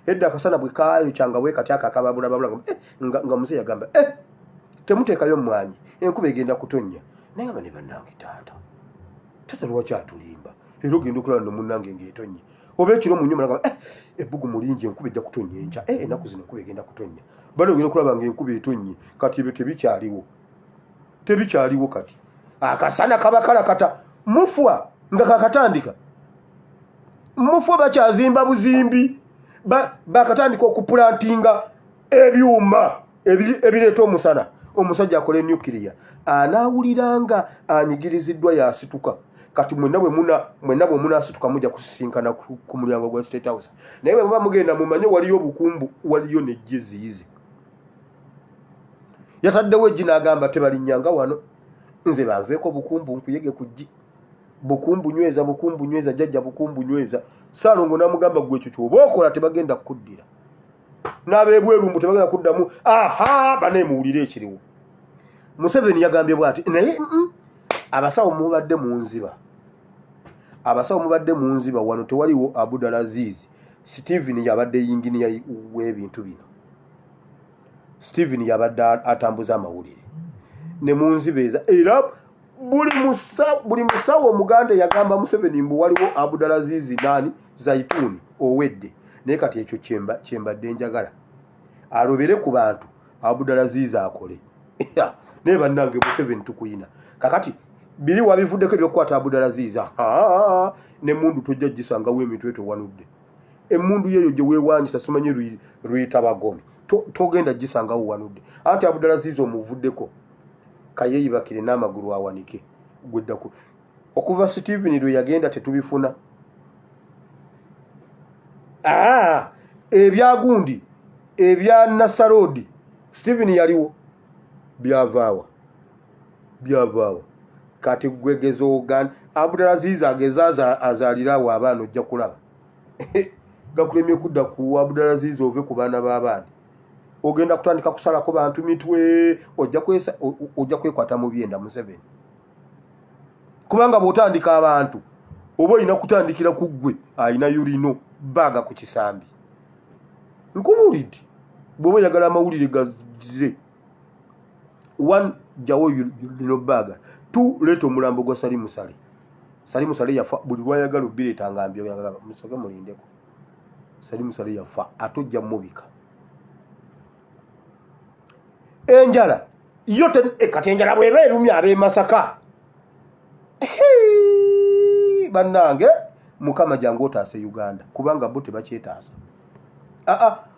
Edda akasana bwe kaayo kyanga weekati akakababulababula nga muzeeyi agamba temuteekayo mmwanyi enkuba egenda kutonnya. Naye nga ne bannange taata lwaki atulimba era ogenda okulaba no munnange ng'etonnya. Oba ekiro mu nnyumba nagamba ebbugu mulingi enkuba ejja kutonnya enkya. Ennaku zino enkuba egenda kutonnya. Bano ogenda okulaba ng'enkuba etonnye. Kati ebyo tebikyaliwo kati. Akasana kaba kalakata mufwa nga kakatandika. Mufwa bakyazimba buzimbi. Bakatandika okuplantinga ebyuma ebireeta omusana. Omusajja akola nuclear anaawuliranga anyigiriziddwa yasituka. Kati mwenna bwe munaasituka mujja kusisinkana ku mulyango gwa State House. Naye bwe muba mugenda mumanye waliyo obukumbu, waliyo nejjeziyize. Yataddewo eggi n'agamba tebalinnyanga wano. Nze banveeko bukumbu nkuyege kuggi. Bukumbu nyweza jjajja bukumbu nyweza. Saalongo n'amugamba gwe ekyo ky'oba okola tebagenda kukuddira. N'abeebwerumbu tebagenda kuddamu. Bane muwulire ekiriwo. Museveni yagambye bw'ati naye abasawo mubadde mu nziba. Wano tewaliwo Abdulaziz Steven yabadde yinginiya w'ebintu bino. Steven yabadde atambuza amawulire ne munzibeeza era buli musawo omuganda yagamba Museveni mbu waliwo Abdulaziz nani Zaituni owedde naye kati ekyo kyembadde njagala alobere ku bantu Abdulaziz akole naye bannange Museveni tukuyina kakati biri wabivuddeko ebyokukwata Abdulaziz n'emmundu tojja gisangawo emitwe towanudde emmundu yeeyo gye weewanyisa simanyi luyita bagome togenda gisangawo wanudde anti Abdulaziz omuvuddeko kayeeyibakire n'amagulu awanike gweddako okuva Steven lwe yagenda tetubifuna ebyagundi ebya Nasarodi Steven yaliwo byavaawa kati gwegeza oganda Abdulaziz ageza azaalirawo abaana ojja kulaba gakulemye kudda ku Abdulaziz ove ku baana b'abaana ogenda kutandika kusalako bantu mitwe ojja kwekwata mu byenda Museveni kubanga bw'otandika abantu oba olina kutandikira ku ggwe alina yulino baga ku kisambi nkubuulidde bw'oba oyagala amawulire gazire 1 jjawo yulino baga 2 leeta omulambo gwa Sali Musale yafa buli lwayagala obbireetanga mbyo yagala musoke mulindeko Sali Musale yafa atojja mubika enjala yote kati enjala bweba erumya ab'e Masaka bannange mukama jangu otaase Uganda kubanga bo tebakyetaasa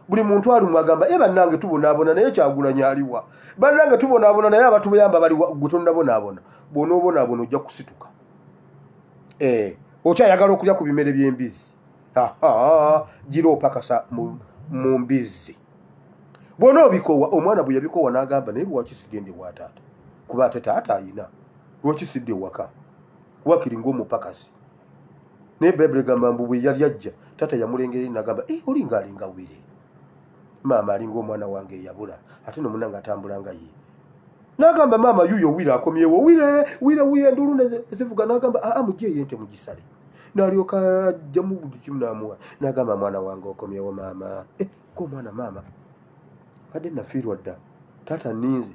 buli muntu alumwa agamba bannange tubonaabona naye Kyagulanyi aliwa bannange tubonaabona naye abatuyamba bali gutondabonaabona bw'onoobonaabona ojja kusituka okyayagala okulya ku bimere by'embizzi gira opakasa mu mbizzi bw'ona obikowa omwana bwe yabikowa n'agamba naye lwakisigende wa taata kuba ate taata ayina lwakisidde ewaka wakiri ng'omupakasi naye Bayibuli egamba mbu bwe yali ajja taata yamulengerera n'agamba olinga alinga wire maama alinga omwana wange eyabula ate nomunange atambula nga ye n'agamba maama yuyo wire akomyewo wire endulu nezivuga n'agamba mujje ye nte mugisale n'alyoka ajjamu buli kimu n'amuwa n'agamba mwana wange okomyewo maama omwana maama badde nafiirwa dda taata nninze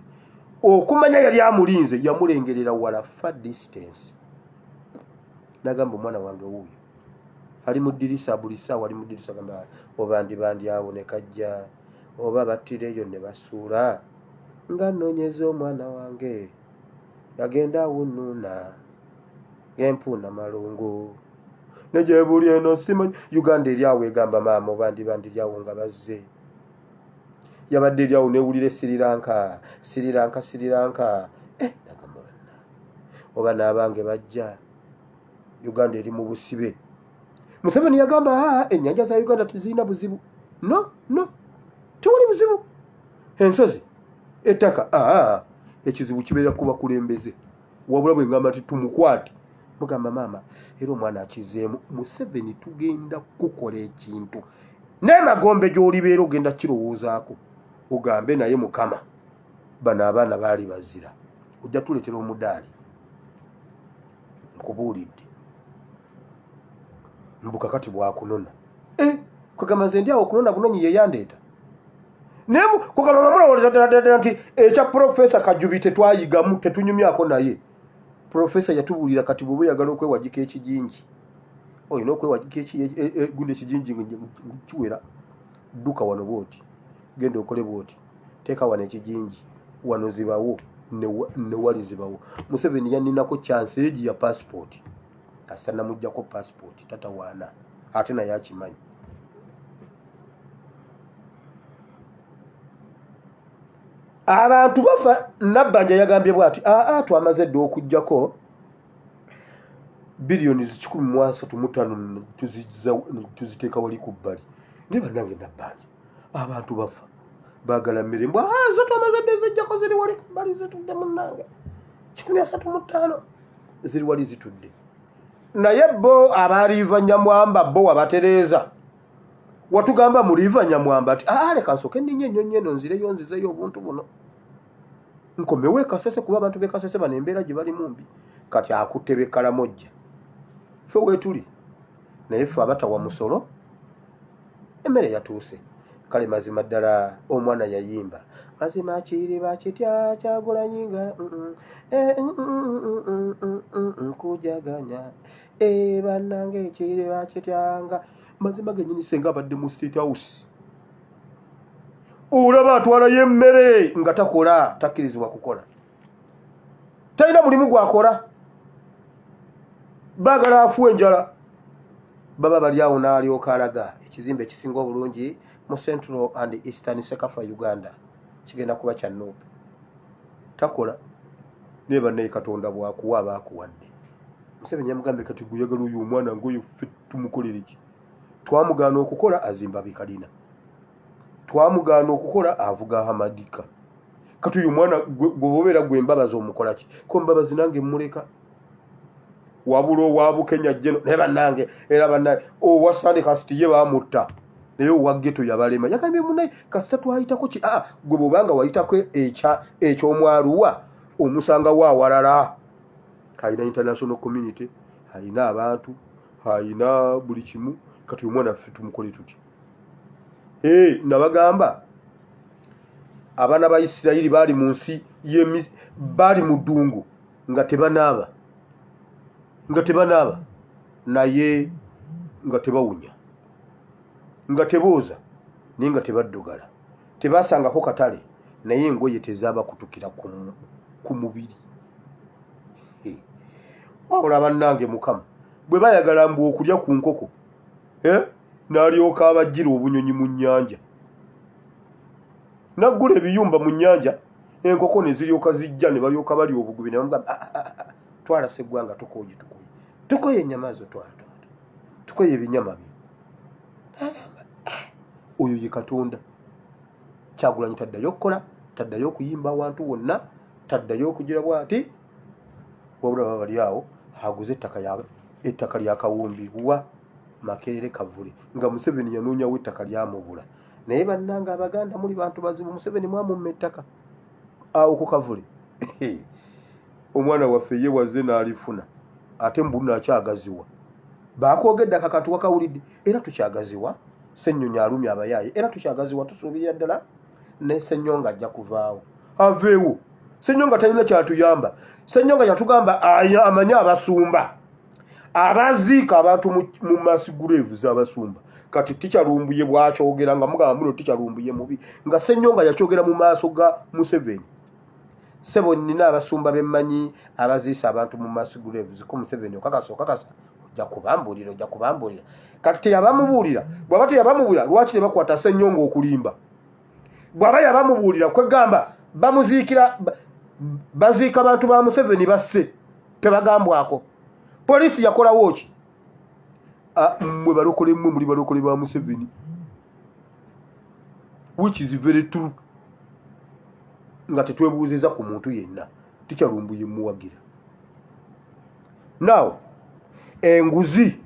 okumanya yali amulinze yamulengerera wala fa distance n'agamba omwana wange wuuyo ali mu ddirisa buli ssaawa ali mu ddirisa gamba oba ndibandi awo ne kajja oba battireeyo ne basuula nga nnoonyeza omwana wange yagenda awunuuna ng'empuuna malungu ne gye buli eno simanyi Uganda eri awo egamba maama oba ndibandi lyawo nga bazze yabadde eryawo newulire Sri Lanka nagamba banna oba n'abange bajja Uganda eri mu busibe Museveni yagamba ennyanja za Uganda tezirina buzibu no tewali buzibu ensozi ettaka ekizibu kibeera ku bakulembeze wabula bwe ngamba nti tumukwate mugamba maama era omwana akizeemu Museveni tugenda kukola ekintu n'emagombe gy'olibeera ogenda kirowoozaako ugambe naye mukama bano abaana baali bazira ojja tuleetera omudaali nkubuulidde mbuka kati bwakunona kugamba nze ndi awo okunona bunonyi yeyandeeta naye kugamba mulowooza ddala nti ekya Profesa Kajubi tetwayigamu tetunyumyako naye Profesa yatubuulira kati bw'oba oyagala okwewagika ekijinji olina okwewagika gundi ekijinji kiwera dduka wano bwoti genda okole bwoti teeka wano ekijinji wano zibawo ne wali zibawo Museveni yaninako chance egi ya passport kasita namuggyako passport tatawaana ate naye akimanyi abantu bafa Nabbanja yagambye bwati twamaze dde okuggyako biliyoni 135 tuziteeka wali ku bbali ne bannange Nabbanja abantu bafa baagala mmere mbwa zo twamaze dde zijjako ziri wali ku bbali zitudde munnange 135 ziri wali zitudde naye bo abaaliiva Nyamwamba bo wabatereeza watugamba muliiva Nyamwamba ati leka nsooke nninye ennyonyi eno nzireyo nzizeyo obuntu buno nkomewo e Kasese kuba abantu b'e Kasese bano embeera gye bali mumbi kati akutte b'e Kalamojja ffe weetuli naye ffe abatawa musolo emmere yatuuse. Kale mazima ddala omwana yayimba mazima kiriba kitya Kyagulanyi nga nkujaganya bannange kiriba kityanga mazima gennyini senga abadde mu State House olaba atwalayo emmere nga takola takkirizibwa kukola talina mulimu gwakola baagala afuwa enjala baba bali awo n'alyoka alaga ekizimbe ekisinga obulungi mu Central and Eastern Sekafa Uganda kigenda kuba kya Nuupu takola naye bannaye Katonda bwakuwa abaakuwadde. Museveni yamugambe kati guyagala oyo omwana ngoyo ffe tumukolere ki? Twamugaana okukola azimba bikalina, twamugaana okukola avuga amadika. Kati oyo omwana gwobeera gwe mbabazi omukola ki? Ko mbabazi nange mmuleka wabula owa Kenya jeno naye bannange era bannange owa Sande Kasiti ye baamutta naye owa Geto yabalema yagambye munnaye kasita twayitako ki? Gwe bw'obanga wayitako ekyomwaluwa omusanga waawalala. Alina international community, alina abantu, alina buli kimu. Kati omwana ffe tumukole tuti? Nabagamba abaana ba Isirayiri baali mu nsi baali mu ddungu nga tebanaaba naye nga tebawunya nga tebooza naye nga tebaddugala tebasangako katale naye engoye tezaabakutukira ku mubiri. Wabula bannange Mukama bwe bayagala mbu okulya ku nkoko n'alyoka abajjira obunyonyi mu nnyanja naggula ebiyumba mu nnyanja enkoko ne ziryoka zijja ne balyoka bali obugubi ne bamugamba twala seggwanga tukoye ennyama zo tukoye ebinyama bye. Oyo ye Katonda. Kyagulanyi taddayo okukola, taddayo okuyimba awantu wonna, taddayo okugira bw'ati wabula baba bali awo aguze ettaka lya Kawumbi wa Makerere Kavule nga Museveni yanoonyawo ettaka lyamubula. Naye bannange Abaganda muli bantu bazibu. Museveni mwamumma ettaka awo ku Kavule omwana waffe ye waze n'alifuna ate mbulu akyagaziwa baakwogedde akakantu wakawulidde era tukyagaziwa. Ssennyonyi alumya abayaaye era tukyagaziwa tusuubirira ddala ne Ssennyonga ajja kuvaawo aveewo. Ssennyonga talina kyatuyamba. Ssennyonga yatugamba amanye abasumba abaziika abantu mu masiguleevu z'abasumba. Kati tikyalumbuye bwakyogera nga mugamba muno tikyalumbuye mubi nga Ssennyonga yakyogera mu maaso ga Museveni. Sebo nina abasumba bemmanyi abaziisa abantu mu masiguleevu ko Museveni okakasa ojja kubambuulira kati teyabamubuulira. Bw'aba teyabamubuulira lwaki ne bakwata Ssennyonga okulimba? Bw'aba yabamubuulira kwegamba baziika abantu ba Museveni basse tebagambwako. Poliisi yakolawo ki? Mmwe balokole mmwe muli balokole ba Museveni, which is very true. Nga tetwebuuziza ku muntu yenna tikyalumbuye muwagira. Now enguzi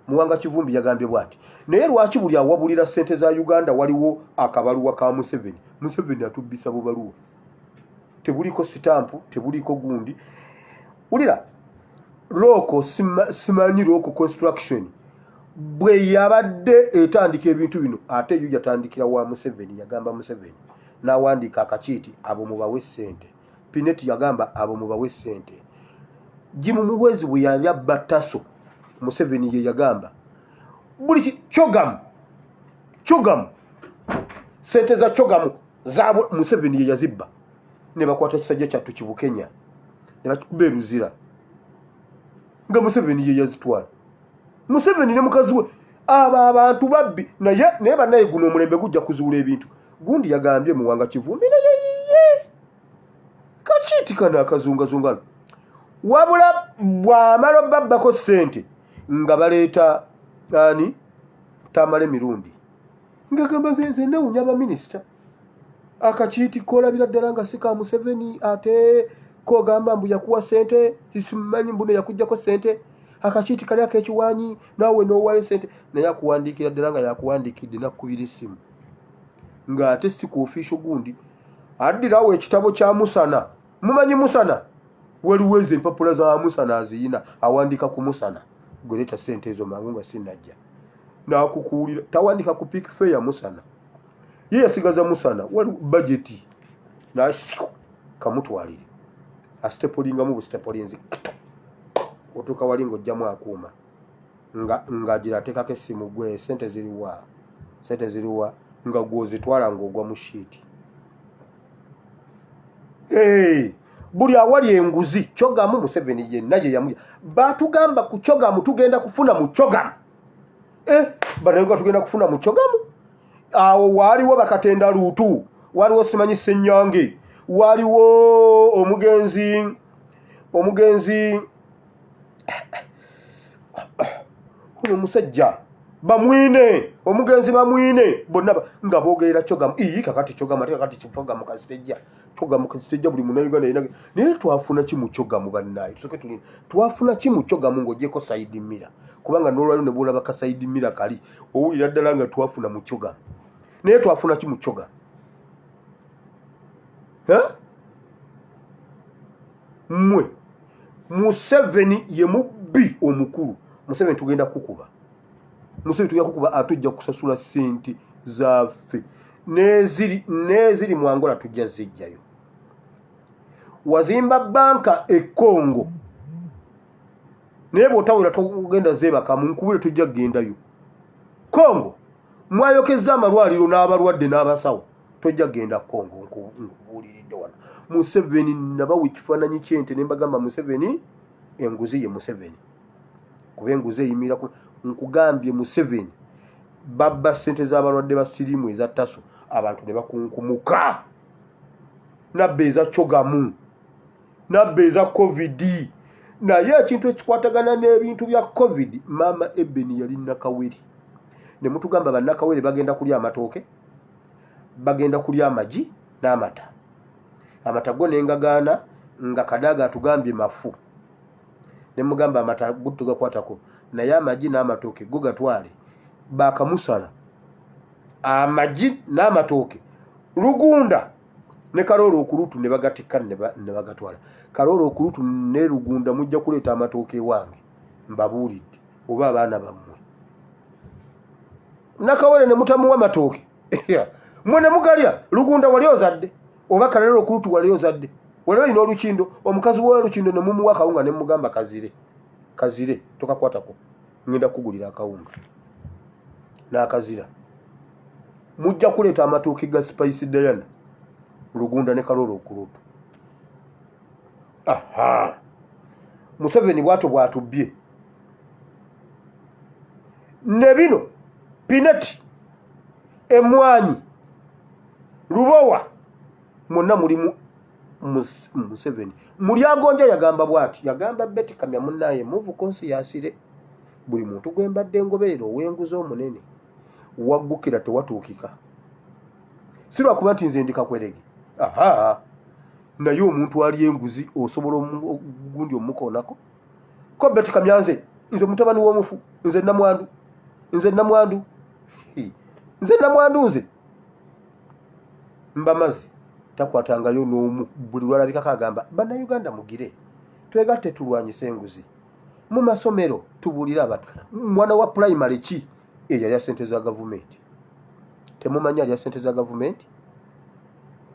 Muwanga Kivumbi yagambye bw'ati naye lwaki buli awabulira ssente za Uganda waliwo akabaluwa ka Museveni? Museveni atubbisa bubaluwa tebuliko sitampu tebuliko gundi. Ulira loko simanyi loko construction bwe yabadde etandika ebintu bino ate yo yatandikira wa Museveni. Yagamba Museveni n'awandiika akakiiti abo mubawe ssente. Pineti yagamba abo mubawe ssente. Jimu Muhwezi bwe yali abba Taso Museveni ye yagamba buli Chogamu ssente za Chogamu za Museveni ye yazibba ne bakwata kisajja kyattu Kibukenya ne bakikuba eruzira nga Museveni ye yazitwala. Museveni ne mukazi we aba abantu babbi naye bannaye guno omulembe gujja kuzuula ebintu. Gundi yagambye Muwanga Kivumbi naye kakiiti kana akazungazungano wabula bw'amala babbako ssente nga baleeta Tamale Mirundi ngagamba nze newunya abaminisita akakiiti kolabira ddala nga si ka Museveni ate kogamba mbu yakuwa ssente simanyi mbuno yakuggyako ssente akakiiti kali ak'ekiwaanyi naawe n'owaayo ssente naye akuwandiikira ddala nga yakuwandiikidde nakkubira essimu ng'ate si ku ofiisho gundi addirawo ekitabo kya Musana. Mumanyi Musana waliwo ezo empapula za Musana aziyina awandiika ku Musana gwe leeta ssente ezo mangu nga sinnajja n'akukuulira tawandika ku peak fare musana ye yasigaza musana wali budget n'asiko kamutwalire astepolingamu bustepolinzi otuuka wali ng'ojjamu akuuma ng'agira ateekako essimu gwe sente ziriwa nga gwozitwala ng'ogwa mu shiiti. Buli awali enguzi Kyogamu Museveni yenna gye yamulya batugamba ku Kyogamu tugenda kufuna mu Kyogamu banayoga tugenda kufuna mu Kyogamu awo waaliwo bakatenda luutu waliwo simanyi Ssenyange waliwo omugenzi ono musajja bamwine omugenzi bamwine bonna nga boogerera Kyogamu kakati Kyogamu ate kakati Kyogamu kasitejja Kyogamu kasitejja buli munnayuganda yenna naye twafuna ki mu Kyogamu bannaye tusoke tuli twafuna ki mu Kyogamu ng'ogyeko Saidi Mira kubanga n'olwaliro ne bwolaba ka Saidi Mira kali owulira ddala nga twafuna mu Kyogamu naye twafuna ki mu Kyogamu mmwe Museveni ye mubbi omukulu Museveni tugenda kukuba atujja kusasula sente zaffe neziri mu Angola tujja zijjayo wazimba banka e Congo naye bw'otawera togenda zeebaka mu nkubule tujja kugendayo Congo mwayokeza amalwaliro n'abalwadde n'abasawo tojja kugenda Congo nkubuuliridde wano Museveni nabawa ekifaananyi ky'ente ne mbagamba Museveni enguzi ye Museveni kuba enguzi eyimira nkugambye Museveni babba ssente z'abalwadde ba siriimu eza ttaso abantu ne bakunkumuka nabba eza Kyogamu nabba eza covid naye ekintu ekikwatagana n'ebintu bya covid maama Ebeni yali nakaweri ne mutugamba bannakawere bagenda kulya amatooke bagenda kulya amagi n'amata amata go nengagaana nga Kadaga atugambye mafu ne mugamba amata gutugakwatako naye amagi n'amatooke go gatwale bakamusala amagi n'amatooke Lugunda ne Karooro Okurutu ne bagatikka ne bagatwala Karooro Okurutu ne Lugunda mujja kuleeta amatooke wange mbabuulidde oba abaana bammwe nakawere ne mutamuwa amatooke mwe ne mugalya Lugunda wali ozadde oba Karooro Okurutu wali ozadde wali olina olukindo omukazi w'olukindo ne mumuwa akawunga ne mugamba kazire tokakwatako ngenda kugulira akawunga n'akazira mujja kuleeta amatooke ga Spice Diana Lugunda ne Karooro Okurutu Museveni bw'atubbye ne bino Pineti Emwanyi Lubowa mwonna mulimu Museveni Mulyagonja yagamba bw'ati yagamba Betty Kamya munnaye muvu konsiyasire buli muntu gwe mbadde ngoberera ow'enguzi omunene waggukira tewatuukika si lwakuba nti nze ndi kakwerege naye omuntu ali enguzi osobola ogundi omukoonako ko Betty Kamya nze mutabani w'omufu nze namwandu nze mbamaze takwatangayo n'omu buli lwalabikako agamba bannayuganda mugire twegatte tulwanyise enguzi mu masomero tubuulira abantu mwana wa primary ki eyali ya ssente za gavumenti temumanyi ali ya ssente za gavumenti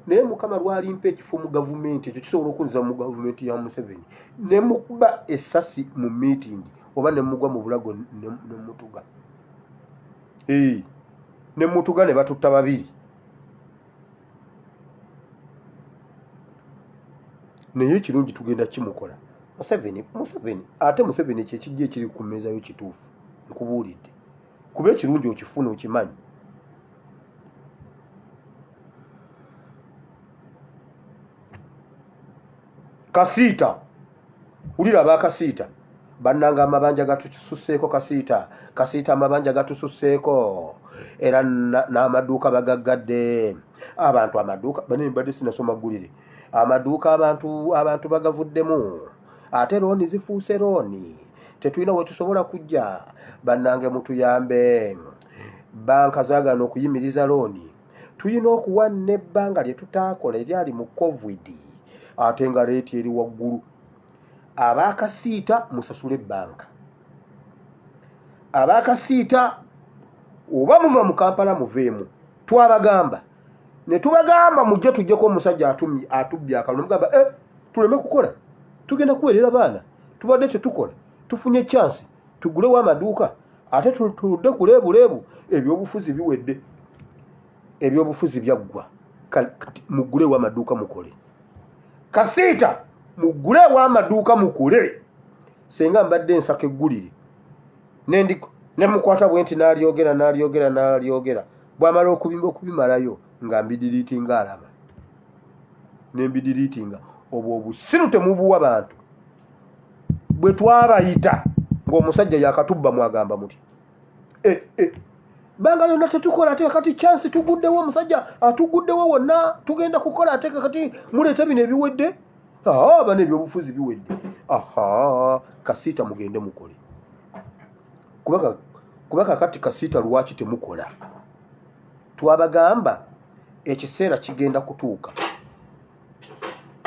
naye mukama lwalimpa ekifo mu gavumenti ekyo kisobola okunziza mu gavumenti ya Museveni ne mukuba essasi mu meeting oba ne mugwa mu bulago ne mutuga ne mutuga ne batutta babiri naye ekirungi tugenda kimukola Museveni ate Museveni kyekijja ekiri ku mmeeza yo kituufu nkubuulidde kuba ekirungi okifuna okimanyi Kasiita ulira abakasiita bannanga amabanja gatususseeko kasiita amabanja gatususseeko era n'amaduuka bagaggadde abantu amaduuka bane mbadde sinasoma ggulire amaduuka abantu bagavuddemu ate looni zifuuse looni tetulina we tusobola kujja bannange mutuyambe banka zaagana okuyimiriza looni tulina okuwa n'ebbanga lye tutaakola eryali mu covid ate nga leeti eri waggulu abakasiita musasule banka abakasiita oba muva mu Kampala muveemu. Twabagamba ne tubagamba mujje tujjeko omusajja atubye akalulu mugamba tuleme kukola tugenda kuweerera baana tubadde tetukola tufunye chance tugulewo amaduuka ate tuludde ku leebuleebu ebyobufuzi biwedde ebyobufuzi byaggwa mugulewo amaduuka mukole Kasiita mugulewo amaduuka mukule senga mbadde nsaka eggulire ne mukwata bwenti n'alyogera bw'amala okubimalayo nga mbidiriitinga alaba ne mbidiriitinga obwo obusiru temubuwa bantu bwe twabayita ng'omusajja yakatubba mwagamba muti banga yonna tetukola ate kati chance tuguddewo omusajja atuguddewo wonna tugenda kukola ate kati muleeta bino ebiwedde bano ebyobufuzi biwedde Kasiita mugende mukole kubanga kati Kasiita lwaki temukola twabagamba ekiseera kigenda kutuuka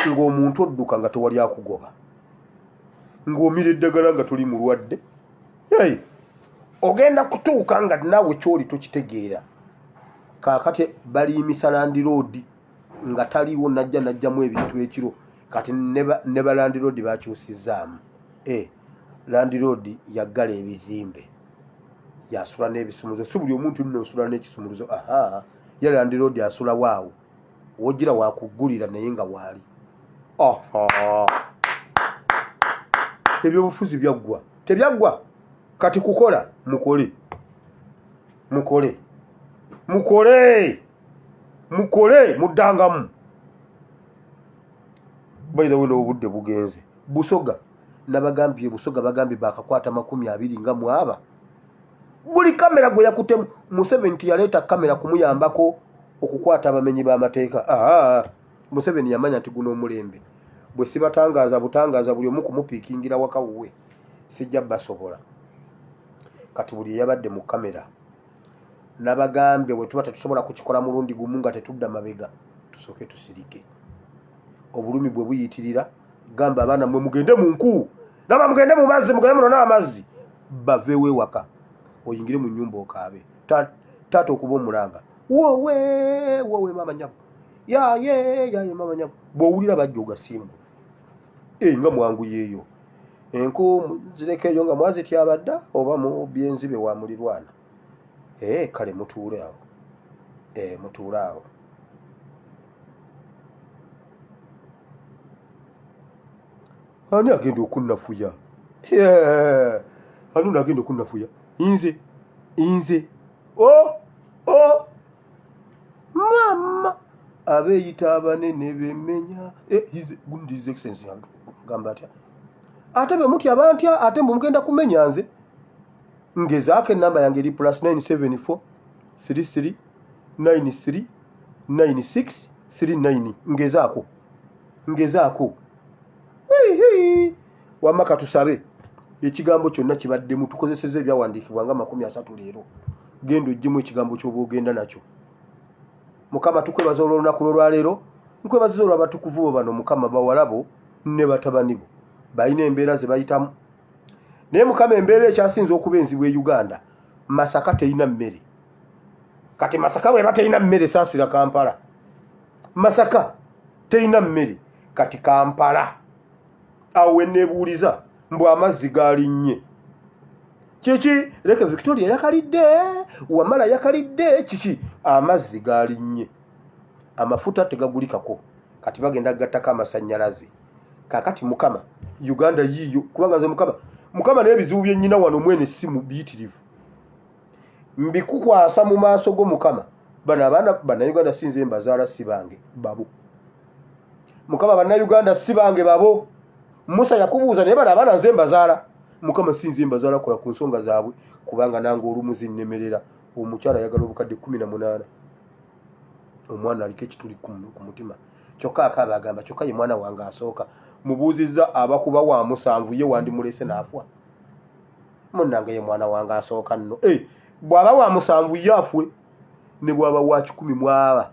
ng'omuntu odduka nga tewali akugoba ng'omira eddagala nga tuli mulwadde ogenda kutuuka nga naawe kyoli tokitegeera kaakati baliyimisa landiroodi nga taliiwo najjamu ebintu ekiro kati ne balandiroodi bakyusizzaamu landiroodi yaggala ebizimbe yasula n'ebisumuluzo si buli omuntu nno osula n'ekisumuluzo ye landiroodi asula waawo wogira wakuggulira naye nga waali ebyobufuzi byaggwa tebyaggwa kati kukola mukole muddangamu bayirawo n'obudde bugenze Busoga nabagambye Busoga bagambye bakakwata 20 nga mwaba buli kamera gwe yakutemu Museveni yaleeta kamera kumuyambako okukwata abamenyi b'amateeka Museveni yamanya nti guno omulembe bwe sibatangaaza butangaza buli omu kumupiikingira waka wuwe sijja basobola kati buli yabadde mu kamera nabagambye bwe tuba tetusobola kukikola mulundi gumu nga tetudda mabega tusooke tusirike obulumi bwe buyitirira gamba abaana mwe mugende mu nku naba mugende mu mazzi mugende muno n'amazzi baveewo ewaka oyingire mu nnyumba okaabe taata okuba omulanga wowe mama nyabu yaye mama nyabu bw'owulira bajja ogasiimu nga mwangu yeeyo enku zirekeeyo nga mwazityabadda oba mu byenzibe wa mulirwana kale mutuule awo ani agenda okunnafuya ani agenda okunnafuya nze mama abeeyita abanene bemenya his excellency gamba atya ate be mutya bantya ate mbu mugenda kumenya nze ngezaako enamba yange eri +974 33 93 96 39 ngezaako wamma katusabe ekigambo kyonna kibaddemu tukozeseza ebyawandiikibwa nga 30 leero genda oggyemu ekigambo ky'oba ogenda nakyo Mukama tukwebaza olw'olunaku lw'olwaleero nkwebaziza olw'abatukuvu bo bano Mukama bawalabo ne batabani bo balina embeera ze bayitamu naye Mukama embeera ekyasinze okuba enzibu e Uganda Masaka terina mmere kati Masaka bweba terina mmere saasira Kampala Masaka terina mmere kati Kampala awo weneebuuliza mbw amazzi gaalinnye kiki leke Victoria yakalidde Wamala yakalidde kiki amazzi gaalinnye amafuta tegagulikako kati bagenda gattako amasannyalaze kakati Mukama Uganda yiyo kubanga nze Mukama n'ebizibu byennyina wano mwene simu biyitirivu mbikukwasa mu maaso go Mukama bano abaana bannayuganda sinze mbazaala si bange babo Mukama bannayuganda si bange babo Musa yakubuuza naye bano abaana nze mbazaala Mukama sinze mbazaala kola ku nsonga zaabwe kubanga nange olumu zinnemerera omukyala ayagala obukadde 18 omwana aliko ekituli ku mutima kyokka akaaba agamba kyokka ye mwana wange asooka mubuuzizza abakuba wa 7 ye wandimulese n'afwa munnange ye mwana wange asooka nno bw'aba wa 7 ye afwe ne bw'aba wa 10 mwaba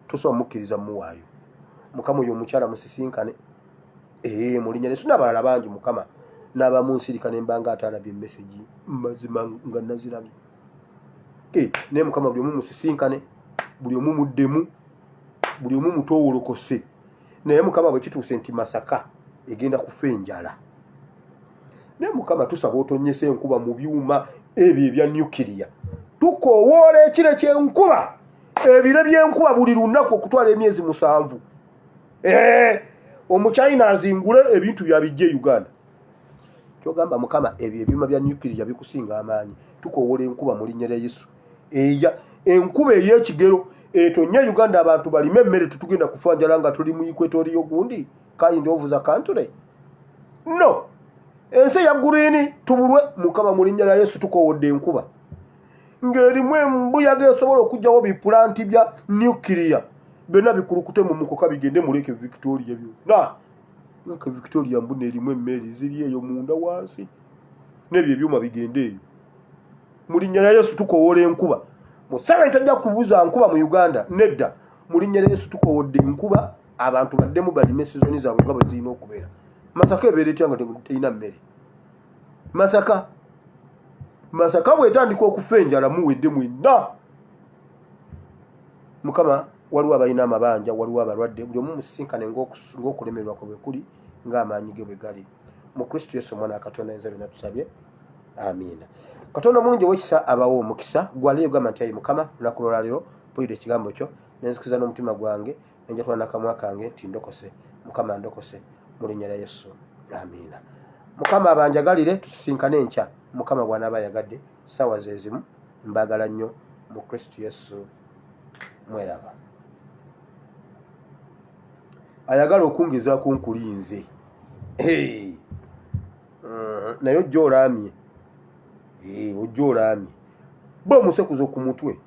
tosobola mukkiriza muwaayo Mukama oyo omukyala musisinkane mulinya ne n'abalala bangi Mukama n'abamunsirika ne mbanga atalabye message mazima nga nazirabye naye Mukama buli omu musisinkane, buli omu muddemu, buli omu mutowolokose. Naye Mukama bwe kituuse nti Masaka egenda kufa enjala, naye Mukama tusaba otonyesa enkuba mu byuma ebyo ebya nyukiriya. Tukowoola ekire ky'enkuba, ebire by'enkuba buli lunaku okutwala emyezi 7. Omuchina azingule ebintu byabijje Uganda. Kyogamba Mukama ebyo ebyuma bya nyukiriya bikusinga amaanyi. Tukowoola enkuba mu linnya lya Yesu. Enkuba ey'ekigero etonye Uganda, abantu balime emmere, tetugenda kufa njala nga tuli mu equatorial gundi kind of the country. No, ensi ya green tubulwe. Mukama mu linnya lya Yesu tukowodde enkuba ng'erimu embuyaga esobola okujjawo bipulanti bya nyukiriya byonna bikulukute mu mukoka bigende mu Lake Victoria byonna. Lake Victoria mbuna erimu emmere ziri eyo munda wansi, n'ebyo ebyuma bigende eyo. Mu linnya lya Yesu tukowoola enkuba. Musaba tajja kubuza nkuba mu Uganda, nedda. Mu linnya lya Yesu tukowodde enkuba, abantu baddemu balime sizoni zaabwe nga bwe zirina okubeera. Masaka ebeera etya nga terina mmere? Masaka bw'etandika okufa enjala muwedde mwenna. Mukama waliwo abalina amabanja, waliwo abalwadde, buli omu musisinkane ng'okulemerwa kwe bwe kuli, ng'amaanyi ge bwe gali. Mu Kristo Yesu omwana wa Katonda ayinza byonna tusabye. Amiina. Katonda omulungi ow'ekisa abawa omukisa. Gwaliyo gamba nti ayi Mukama lunaku lwaleero mpulidde ekigambo kyo, nenzikiriza n'omutima gwange, nenjatula n'akamwa kange nti ndokose. Mukama ndokose mu linnya lya Yesu. Amiina. Mukama abanjagalire tusisinkane enkya. Mukama bw'anaaba ayagadde ssaawa ze zimu. Mbaagala nnyo mu Kristo Yesu. Mweraba. Ayagala okungezaako nkulinze. Naye ojja olaamye. Ojja olaamye. Ba omusekuzo ku mutwe.